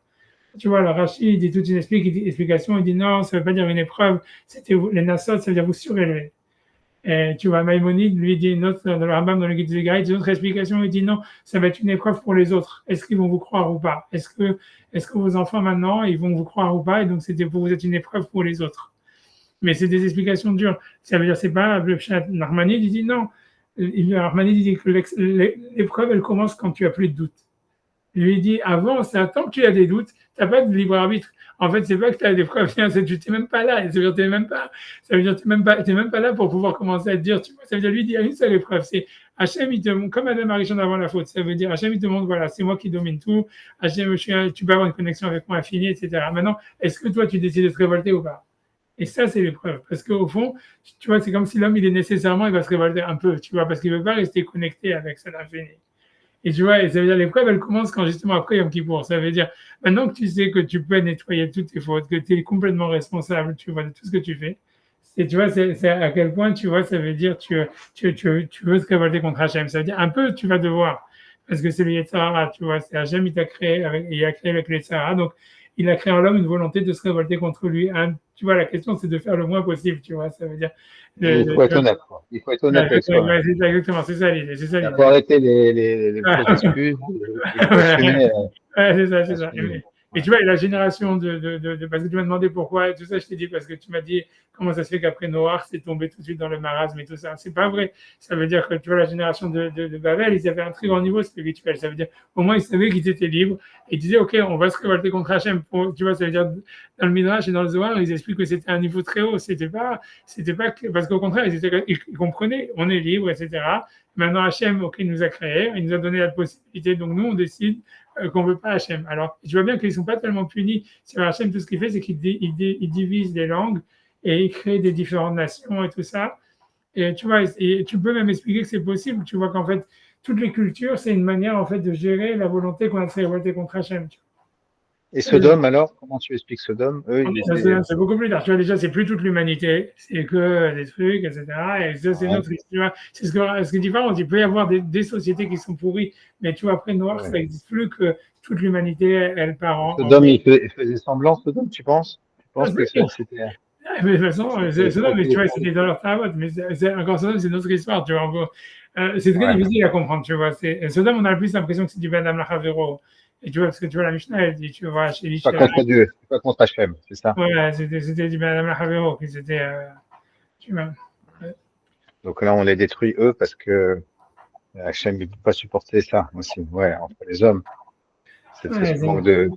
Tu vois, le Rashi, il dit toute une explication, il dit non, ça veut pas dire une épreuve, c'était les Nassot, ça veut dire vous surélever. Et tu vois, Maïmonide lui dit une autre, dans le Rambam, dans le Guide du Gaïd, une autre explication, il dit non, ça va être une épreuve pour les autres. Est-ce qu'ils vont vous croire ou pas? Est-ce que vos enfants maintenant, ils vont vous croire ou pas? Et donc, c'était pour vous être une épreuve pour les autres. Mais c'est des explications dures. Ça veut dire, c'est pas le Narmanide, il dit non. Narmanide, il dit que l'épreuve, elle commence quand tu as plus de doutes. Il lui dit, avant, tant que tu as des doutes, tu n'as pas de libre arbitre. En fait, c'est pas que tu as des preuves, tu n'es même pas là. Ça veut dire, tu n'es même pas là pour pouvoir commencer à te dire, tu vois, ça veut dire, lui, il y a une seule épreuve, c'est Hachem, il te montre, comme Adam Arishon avant la faute, ça veut dire, Hachem, il te montre, voilà, c'est moi qui domine tout, Hachem, tu peux avoir une connexion avec moi infinie, etc. Maintenant, est-ce que toi, tu décides de te révolter ou pas? Et ça, c'est l'épreuve. Parce qu'au fond, tu vois, c'est comme si l'homme, il va se révolter un peu, tu vois, parce qu'il ne veut pas rester connecté avec cet infini. Et tu vois, ça veut dire l'épreuve, elle commence quand justement après Yom Kippour. Ça veut dire, maintenant que tu sais que tu peux nettoyer toutes tes fautes, que tu es complètement responsable, tu vois, de tout ce que tu fais. Et tu vois, c'est à quel point, tu vois, ça veut dire, tu veux te révolter contre Hachem. Ça veut dire, un peu, tu vas devoir. Parce que c'est le Yetzirah, tu vois, c'est Hachem, il a créé avec le Yetzirah. Donc, il a créé en l'homme une volonté de se révolter contre lui. Tu vois, la question, c'est de faire le moins possible, tu vois. Ça veut dire. Il faut être honnête, quoi. Il faut être honnête avec soi. Ouais, c'est ça, exactement, c'est ça l'idée. Il faut arrêter les fausses excuses. C'est ça. Et tu vois, la génération parce que tu m'as demandé pourquoi, et tout ça, je t'ai dit parce que tu m'as dit comment ça se fait qu'après Noach, c'est tombé tout de suite dans le marasme et tout ça. C'est pas vrai. Ça veut dire que, tu vois, la génération de Babel, ils avaient un très grand niveau spirituel. Ça veut dire, au moins, ils savaient qu'ils étaient libres et ils disaient, OK, on va se révolter contre Hachem. Tu vois, ça veut dire, dans le Midrash et dans le Zohar, ils expliquent que c'était un niveau très haut. C'était pas, parce qu'au contraire, ils comprenaient, on est libre, etc. Maintenant, Hachem, OK, il nous a créés, il nous a donné la possibilité. Donc, nous, on décide qu'on ne veut pas Hachem. Alors, je vois bien qu'ils ne sont pas tellement punis. Sur Hachem, tout ce qu'il fait, c'est qu'il divise les langues et il crée des différentes nations et tout ça. Et tu vois, et tu peux même expliquer que c'est possible. Tu vois qu'en fait, toutes les cultures, c'est une manière en fait de gérer la volonté qu'on a de se révolter contre Hachem. Tu vois. Et Sodome, alors, comment tu expliques Sodome? C'est beaucoup plus tard. Tu vois, déjà, c'est plus toute l'humanité, c'est que des trucs, etc. Et ça, c'est notre histoire. C'est ce qui est différent. Il peut y avoir des sociétés qui sont pourries, mais tu vois, après Noir, ça n'existe plus que toute l'humanité, elle part en. Sodome, il faisait semblant, Sodome, tu penses? Tu penses que c'était. Mais de toute façon, Sodome, tu vois, c'était dans leur travail. Mais encore Sodome, c'est notre histoire, tu vois. C'est très difficile à comprendre, tu vois. Sodome, on a le plus l'impression que c'est du Ben Amlachavero. Et tu vois, parce que tu vois, la Mishnah, elle dit, tu vois, chez Pas contre Dieu, pas contre Hachem, c'est ça? Voilà, c'était du Madame Havero qui c'était. Tu vois. Donc là, on les détruit eux parce que Hachem ne peut pas supporter ça aussi. Ouais, entre les hommes. C'est très manque de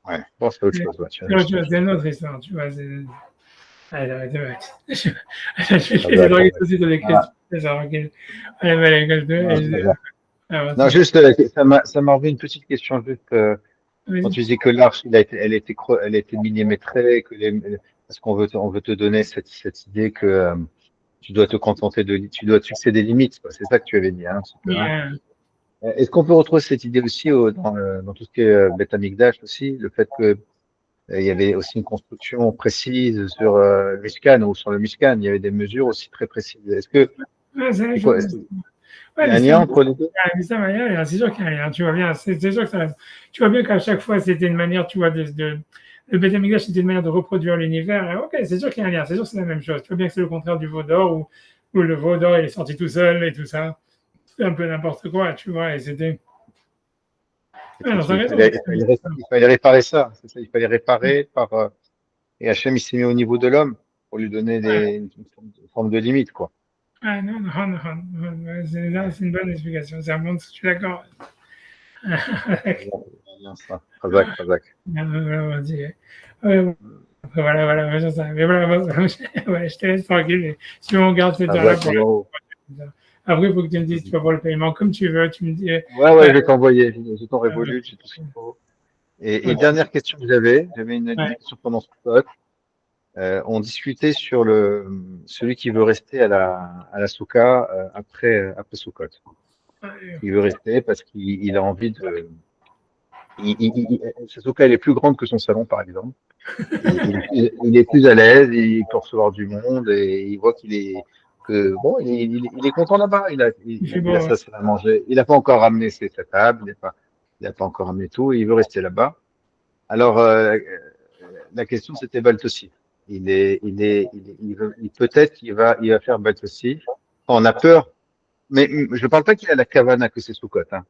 Ouais. Bon, c'est autre C'est chose. Ouais, tu as c'est autre raison. chose, c'est une autre histoire, tu vois. Allez, arrête. Je vais Razak, essayer razak. aussi dans les Ah, questions. Allez, allez, non, et c'est ça. Non, avance. juste, ça m'a revenu une petite question. Juste, quand Vas-y. tu dis que l'arche, elle a été millimétrée, parce on veut te donner cette idée que tu dois te contenter tu dois te fixer des limites, quoi. C'est ça que tu avais dit, hein, un petit peu, hein. Yeah. Est-ce qu'on peut retrouver cette idée aussi dans tout ce qui est Beth Amikdash aussi, le fait que il y avait aussi une construction précise sur le Mishkan ou sur le Mishkan, il y avait des mesures aussi très précises. Ouais, c'est la C'est quoi, chose. est-ce qu'il Ouais, y a un lien l'islam, entre les deux? l'islam, c'est sûr qu'il y a un lien, tu vois bien, c'est sûr que tu vois bien qu'à chaque fois, c'était une manière, tu vois, le Beth Amikdash, c'était une manière de reproduire l'univers. Et ok, c'est sûr qu'il y a un lien, c'est sûr que c'est la même chose. Tu vois bien que c'est le contraire du veau d'or, où le veau d'or, il est sorti tout seul et tout ça. C'est un peu n'importe quoi, tu vois, et c'était. Ouais, non, t'as raison. Il fallait réparer ça, c'est ça, il fallait réparer et Hachem, il s'est mis au niveau de l'homme pour lui donner Ouais, une forme de limite, quoi. ouais, non, non, non, non, ouais, là, Ouais. c'est une bonne explication, c'est un bon, je suis d'accord. Il y a un lien, ça. Razak, razak. On dit, ouais, voilà, voilà, c'est ça. Mais voilà, ouais, je te laisse tranquille. Mais si on garde cette heure-là Razak, pour Léo. après, il faut que tu me dises, tu vas pour le paiement comme tu veux. Tu me dis, Ouais, ouais, je vais t'envoyer. J'ai ton euh, Revolut, j'ai tout ce qu'il faut. Et ok, dernière question que j'avais une ouais, question pendant ce pote. On discutait sur celui qui veut rester à la Souka après Soukot. ouais, Il veut rester parce qu'il a envie de. Sa Souka, elle est plus grande que son salon, par exemple. Il est plus à l'aise, il peut recevoir du monde et il voit bon, il est content là-bas. il fait Il a beau. sa salle à manger. Il n'a pas encore ramené sa table, il n'a pas encore ramené tout et il veut rester là-bas. Alors, la question, c'était Baltossi. Peut-être qu'il va faire Baltossi. On a peur, mais je ne parle pas qu'il a la cavana que c'est sous cote, hein.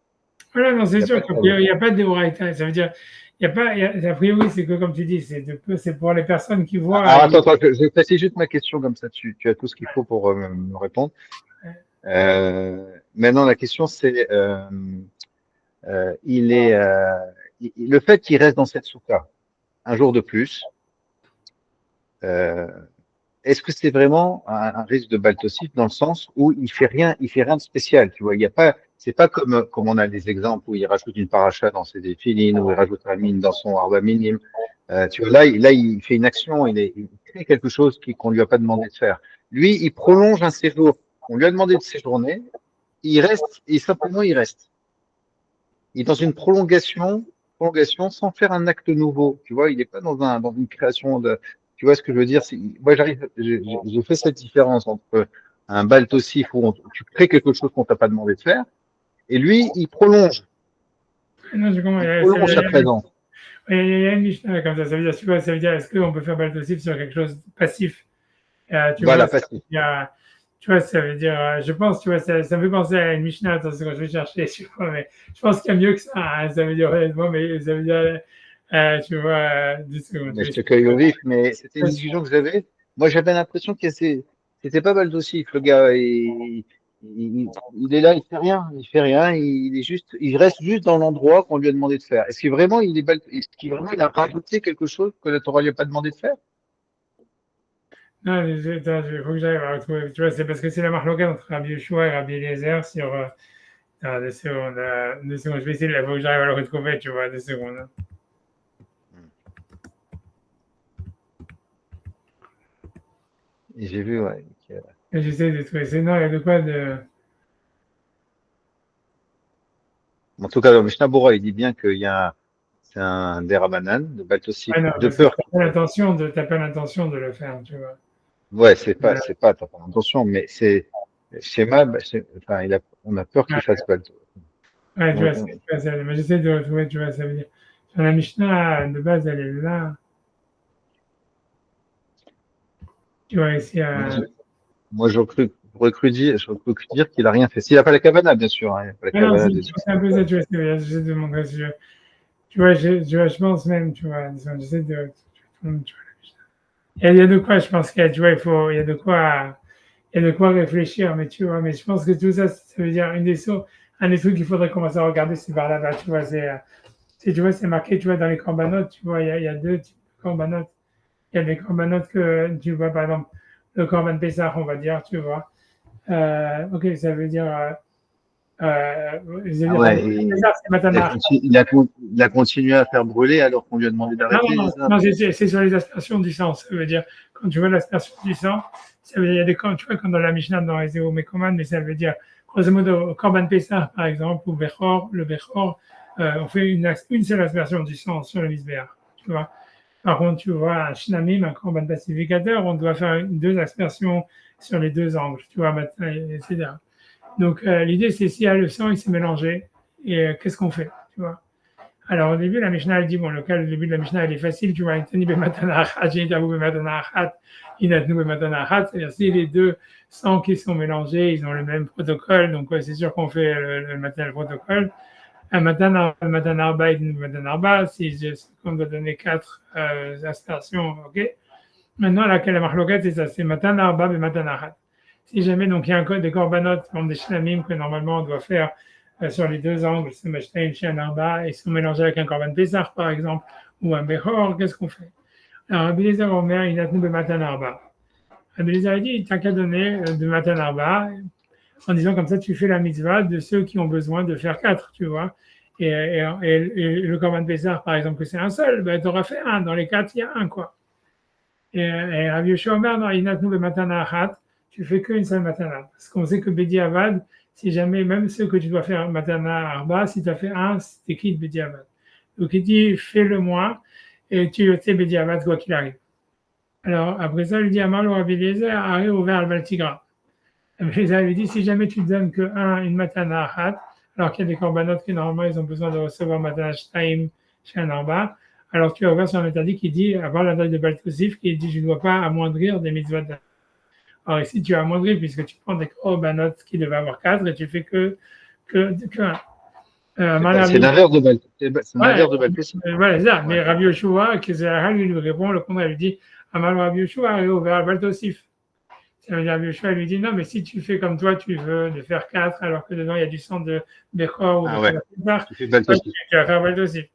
Voilà, non, Il c'est n'a pas sûr la qu'il cavana. n'y a pas de déoraïta. Ça veut dire, il y a pas, a priori, c'est que comme tu dis, c'est pour les personnes qui voient. Alors, attends, je précise juste ma question, comme ça tu as tout ce qu'il faut pour me répondre. Maintenant, la question, c'est le fait qu'il reste dans cette souka un jour de plus, euh, est-ce que c'est vraiment un risque de baltocite dans le sens où il fait rien de spécial, tu vois, il y a pas, c'est pas comme on a des exemples où il rajoute une paracha dans ses défilines, ou il rajoute un mine dans son arba minime. Tu vois, là, il fait une action, il crée quelque chose qu'on lui a pas demandé de faire. Lui, il prolonge un séjour. On lui a demandé de séjourner, il reste, et simplement il reste. Il est dans une prolongation sans faire un acte nouveau. Tu vois, il n'est pas dans une création de. Tu vois ce que je veux dire? Moi, j'ai fait cette différence entre un baltossif où tu crées quelque chose qu'on t'a pas demandé de faire, et lui, Non, je comprends. il prolonge sa présence. Il y a une Mishnah comme ça. Ça veut dire, tu vois, ça veut dire, est-ce qu'on peut faire baltosif sur quelque chose de passif? Tu vois, Voilà, ça passif. veut dire, tu vois, ça veut dire, je pense, tu vois, ça me fait penser à une Mishnah, attends, c'est quand je vais chercher, tu vois, mais je pense qu'il y a mieux que ça, hein, ça veut dire, honnêtement, mais ça veut dire, tu vois, 10 secondes, je Mais vais je te essayer cueille au vif, mais c'était une de- discussion que j'avais. Moi, j'avais l'impression que c'était pas baltossif, le gars. Il est là, il fait rien, il reste juste dans l'endroit qu'on lui a demandé de faire. Est-ce qu'il vraiment il a rajouté quelque chose que la Torah lui a pas demandé de faire? Non, attends, il faut que j'arrive à retrouver, tu vois, c'est parce que c'est la marloquette entre Rabbi Yeshua et Rabbi Eliezer sur, 2 secondes, je vais essayer, il faut que j'arrive à le retrouver, tu vois, 2 secondes, hein. Et j'ai vu, ouais. Et j'essaie de trouver, non, il y a de quoi de, En tout cas, le Mishnah Bora, il dit bien c'est un Derabanan de Baltossif, ouais, non, de parce que peur. t'as pas l'intention de le faire, tu vois. Ouais, Euh, t'as pas l'intention, mais c'est schéma, enfin, on a peur qu'il ouais, fasse Balto. ouais, tu On- vois, on- mais j'essaie de retrouver, tu vois, ça veut dire, sur la Mishnah, de base, elle est là, tu vois, ici, moi, moi, j'aurais cru dire qu'il a rien fait. S'il a pas la cabana, bien sûr, hein, il a pas la mais non, cabana de c'est un peu ça, tu vois, j'essaie de montrer, tu vois, je pense même, tu vois, j'essaie de, tu vois, il y a de quoi, je pense qu'il y a, tu vois, il y a de quoi réfléchir, mais tu vois, mais je pense que tout ça, ça veut dire un des trucs qu'il faudrait commencer à regarder, c'est par là-bas, tu vois, Si tu vois, c'est marqué, tu vois, dans les corbanotes, tu vois, il y a deux types de corbanotes. Il y a des corbanotes que tu vois, par exemple, le corban Pessah, on va dire, tu vois. Ok, ça veut dire, Ah ouais, Pessah, c'est Matana. il a continué à faire brûler alors qu'on lui a demandé Non, d'arrêter, non, c'est ça? non, c'est sur les aspersions du sang. Ça veut dire, quand tu vois l'aspersion du sang, ça veut dire, il y a des camps, tu vois, comme dans la Mishnah, dans les Mekoman, mais ça veut dire, grosso modo, Korban Pessah, par exemple, ou Bechor, le Bechor, on fait une seule aspersion du sang sur le Misbéach, tu vois. Par contre, tu vois, un Shnamim, un Korban pacificateur, on doit faire deux aspersions sur les deux angles, tu vois, etc. Donc, l'idée, c'est s'il y a le sang, il s'est mélangé, et qu'est-ce qu'on fait, tu vois. Alors, au début, la Mishnah, elle dit, bon, le début de la Mishnah, elle est facile, tu vois, c'est-à-dire, si les deux sangs qui sont mélangés, ils ont le même protocole, donc ouais, c'est sûr qu'on fait le matin le protocole. Un matin arba et un matin arba, si on doit donner quatre aspersions, ok. Maintenant, laquelle la marloquette, c'est ça, c'est matin arba et matin arhat. Si jamais, donc, il y a un code de corbanotes, comme des shlamim, que normalement on doit faire sur les deux angles, c'est Mashtaim chez un arba, et sont mélangés avec un korban Pessah, par exemple, ou un Bechor, qu'est-ce qu'on fait? Alors, Rabbi Eliezer Omer, il a tenu de matin arba. Rabbi Eliezer a dit, il t'a qu'à donner de matin arba, en disant comme ça, tu fais la mitzvah de ceux qui ont besoin de faire quatre, tu vois. Et le korban Pessah, par exemple, que c'est un seul, ben, tu auras fait un. Dans les quatre, il y a un, quoi. Et Rabbi Yoshua Omer, dans Inatnu be matana achat, tu fais qu'une seule matana. Parce qu'on sait que Bedi Avad, si jamais, même ceux que tu dois faire matana arba, si tu as fait un, c'est quitte Bedi Avad. Donc il dit, fais-le moins, et tu sais Bedi Avad, quoi qu'il arrive. Alors, après ça, il dit, Amalo Rabbi Eliezer, arrête ouvert al Baltigra. Rabbi Eliezer lui dit, si jamais tu ne donnes que un, une matana achat, alors qu'il y a des corbanotes qui, normalement, ils ont besoin de recevoir matana shtaim chez un arba, alors tu as ouvert sur un interdit qui dit, avoir la taille de Baltosif, qui dit, je ne dois pas amoindrir des mitzvot. Alors ici, tu as amoindri puisque tu prends des corbanotes qui devaient avoir quatre et tu fais que un. C'est l'inverse de Bal. C'est Ouais, l'inverse de Balpessé. ouais, c'est ça. Ouais. Mais Rabbi Yoshua, qui lui répond, le contraire, il dit, Amal Rabbi Yoshua est ouvert à Baltosif. Ça veut dire, Rabbi Yoshua lui dit, non, mais si tu fais comme toi, tu veux de faire quatre, alors que dedans, il y a du sang de Bechor ou de Ah ouais. Kalabar, Tu fais Balpessé. tu vas faire Baltosif.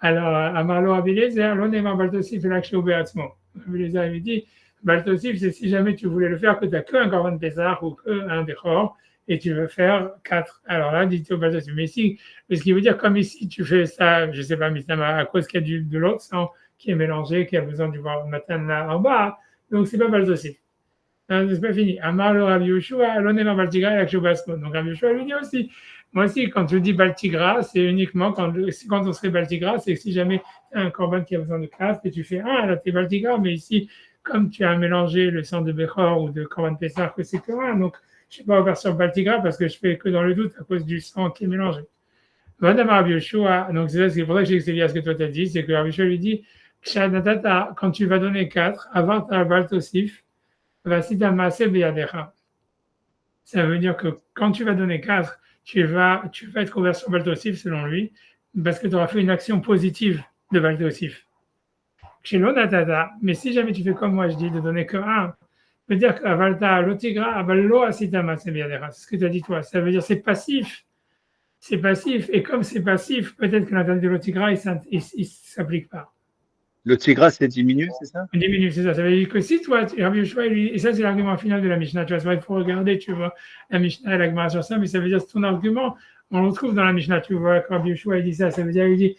Alors, Amarlo Rabbi Eliezer, l'on Baltosif et l'action Beatzmo. Rabbi Eliezer lui dit, Baltosif, c'est si jamais tu voulais le faire, que tu n'as qu'un Korban Pessah ou qu'un Bechor, et tu veux faire quatre. Alors là, dit-il au Baltosif. Mais si, ce qui veut dire, comme ici, tu fais ça, je ne sais pas, mais à cause qu'il y a de l'autre sang qui est mélangé, qui a besoin du matin là en bas, donc c'est pas Baltosif. C'est pas fini. Amar le Rabbi Yoshua, l'onema Baltigra et l'action Basco. Donc Rabbi Yoshua lui dit aussi, moi aussi, quand je dis Baltigra, c'est uniquement quand on serait Baltigra, c'est que si jamais tu as un corban qui a besoin de quatre et tu fais là t'es Baltigra, mais ici, comme tu as mélangé le sang de Bechor ou de Corban Pessah, que c'est que un, donc je ne suis pas ouvert sur Baltigra parce que je fais que dans le doute à cause du sang qui est mélangé. Madame Rabbi Yoshua, donc c'est pour ça que j'ai expliqué à ce que toi t'as dit, c'est que Rabbi Yoshua lui dit, quand tu vas donner quatre, avant ta Baltosif, ça veut dire que quand tu vas donner 4, tu vas être ouvert sur Baltosif selon lui, parce que tu auras fait une action positive de Baltosif. Chez l'Onatata, mais si jamais tu fais comme moi, je dis de donner que 1, ça veut dire que Avalta, Lotigra, Avallo, Asitama, c'est ce que tu as dit toi. Ça veut dire c'est passif. C'est passif. Et comme c'est passif, peut-être que l'interdit de Lotigra, il ne s'applique pas. Le Tigra, c'est diminué, c'est ça? Il diminue, c'est ça. Ça veut dire que si toi, Rabbi Yoshua, et ça c'est l'argument final de la Mishnah, tu vois, il faut regarder, tu vois, la Mishnah et la Gemara sur ça, mais ça veut dire que ton argument, on le trouve dans la Mishnah, tu vois, quand Rabbi Yoshua il dit ça, ça veut dire, il dit,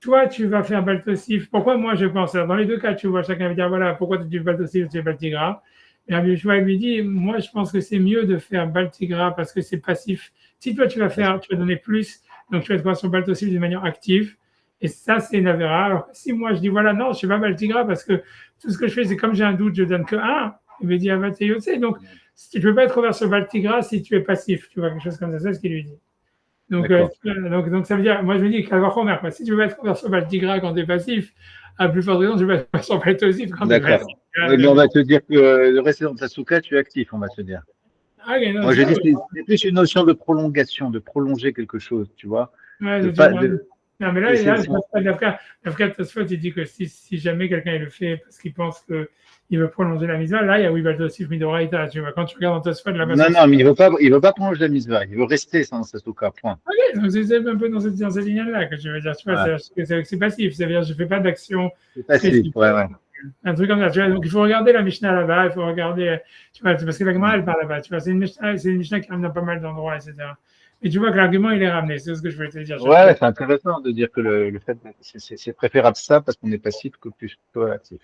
toi tu vas faire Baltosif, pourquoi moi je pense, dans les deux cas, tu vois, chacun va dire, voilà, pourquoi tu fais Baltosif, tu fais Baltigra, et Rabbi Yoshua lui dit, moi je pense que c'est mieux de faire Baltigra parce que c'est passif. Si toi tu vas donner plus, donc tu vas te voir sur Baltosif d'une manière active, et ça, c'est une avéra. Alors, si moi, je dis, voilà, non, je ne fais pas Baltigra parce que tout ce que je fais, c'est comme j'ai un doute, je donne que 1, il me dit, ah, donc, tu ne peux pas être ouvert sur Baltigra si tu es passif, tu vois, quelque chose comme ça, c'est ce qu'il lui dit. Donc, ça veut dire, moi, je me dis, si tu veux être ouvert sur Baltigra quand tu es passif, à plus forte raison, tu vas être ouvert sur Baltosif quand tu es passif. Oui, mais on va te dire que le reste dans ta souka, tu es actif, on va te dire. Okay, non, moi, je dis, c'est plus une notion de prolongation, de prolonger quelque chose, tu vois. Ouais, non, mais là, je pense pas d'Afka. L'Afka Tosfot, il dit que si jamais quelqu'un le fait parce qu'il pense qu'il il veut prolonger la mitzvah, là, il y a Wibal Tosif Midoraita, tu vois, quand tu regardes dans Tosfot de la Non, non, mais il veut pas prolonger la mitzvah. Il veut rester sans sa souka, point. Ok, donc c'est un peu dans cette ligne-là que je veux dire, tu vois, c'est passif, c'est-à-dire je ne fais pas d'action spécifique. Ouais. Un truc comme ça, tu vois, donc il faut regarder la Mishnah là-bas, il faut regarder, tu vois, parce que la Gemara elle parle là-bas, tu vois, c'est une Mishnah qui ramène dans pas mal d'endroits, etc. Et tu vois que l'argument il est ramené, c'est ce que je voulais te dire. Ouais, c'est intéressant de dire que le fait, c'est préférable ça parce qu'on est passif que plutôt actif.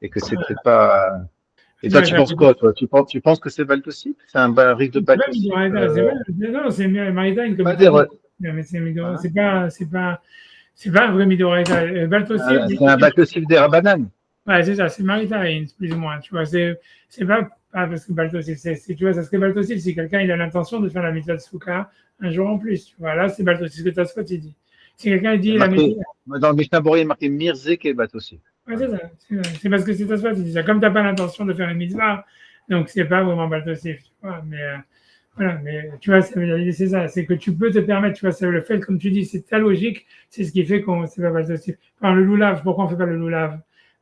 Et que c'est peut-être pas. Et toi, tu penses quoi, toi? Tu penses que c'est Baltosif? C'est un risque de Baltosif? Non, c'est Maritaine comme mais c'est pas un vrai Midoraita. Baltosif. C'est un Baltosif des Rabanan. Ouais, c'est ça, c'est Maritaine, plus ou moins, tu vois, c'est pas parce que Baltosif, tu vois, ça serait Baltosif si quelqu'un il a l'intention de faire la mitzvah de Souka un jour en plus, tu vois, là c'est Baltosif, ce que Tosfot il dit. Si quelqu'un dit la mitzvah. Dans le Mishnah Berurah, il est marqué Mirzek et Baltosif. Ouais, c'est ça, c'est parce que c'est Tosfot il dit ça. Comme tu n'as pas l'intention de faire une mitzvah, donc c'est pas vraiment Baltosif, tu vois, mais voilà, mais tu vois, c'est ça, c'est que tu peux te permettre, tu vois, c'est le fait, comme tu dis, c'est ta logique, c'est ce qui fait qu'on c'est pas Baltosif. Enfin, le loulav, pourquoi on fait pas le loulav?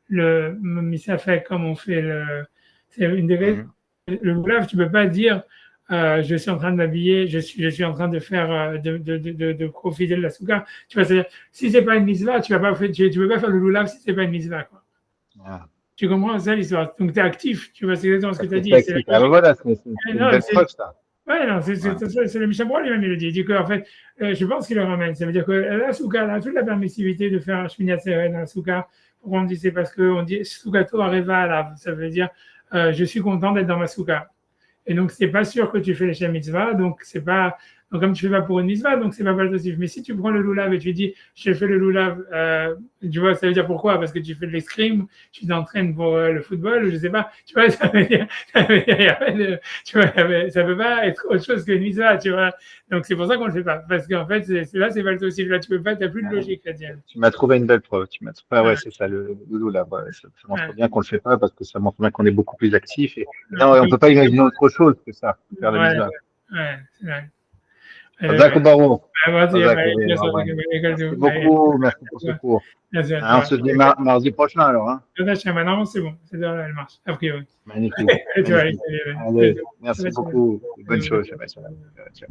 Le misafek comme on fait c'est une des le loulav, tu peux pas dire je suis en train de m'habiller, je suis en train de faire de profiter de la souka. Tu vois, c'est-à-dire, si c'est pas une mitzvah, tu peux pas faire le loulav si c'est pas une mitzvah, quoi. Tu comprends ça l'histoire? Donc tu es actif, tu vois, c'est exactement ce que tu as dit. Voilà, c'est une belle preuve ça. Ouais, non, c'est le Mishnah Berurah lui-même, il le dit. Il dit qu'en fait, je pense qu'il le ramène. Ça veut dire que la souka, elle a toute la permissivité de faire Shmini Atzeret dans la souka. Pourquoi on dit c'est parce qu'on dit soukato areva alav. Ça veut dire je suis content d'être dans ma souka. Et donc, c'est pas sûr que tu fais les Shem Mitzvah, donc c'est pas. Donc, comme tu fais pas pour une mitzvah, donc c'est pas Baltosif. Mais si tu prends le loulav et tu dis, je fais le loulav, tu vois, ça veut dire pourquoi? Parce que tu fais de l'escrime, tu t'entraînes pour le football, je sais pas. Tu vois, ça veut dire tu vois, ça peut pas être autre chose qu'une mitzvah, tu vois. Donc, c'est pour ça qu'on le fait pas. Parce qu'en fait, là, c'est Baltosif. Là, tu peux pas, t'as plus de logique là-dedans. Tu m'as trouvé une belle preuve. Ouais, c'est ça, le loulav. Ouais, ça montre bien qu'on le fait pas parce que ça montre bien qu'on est beaucoup plus actif. Et non, on peut pas imaginer autre chose que ça, faire la mitzvah. Ouais, c'est vrai. D'accord, Baron. Merci beaucoup, merci pour ce cours. On se dit mardi prochain alors. Hein. Maintenant, c'est bon, elle marche, a priori. Magnifique. Allez, merci beaucoup. Bonne chose. Ciao.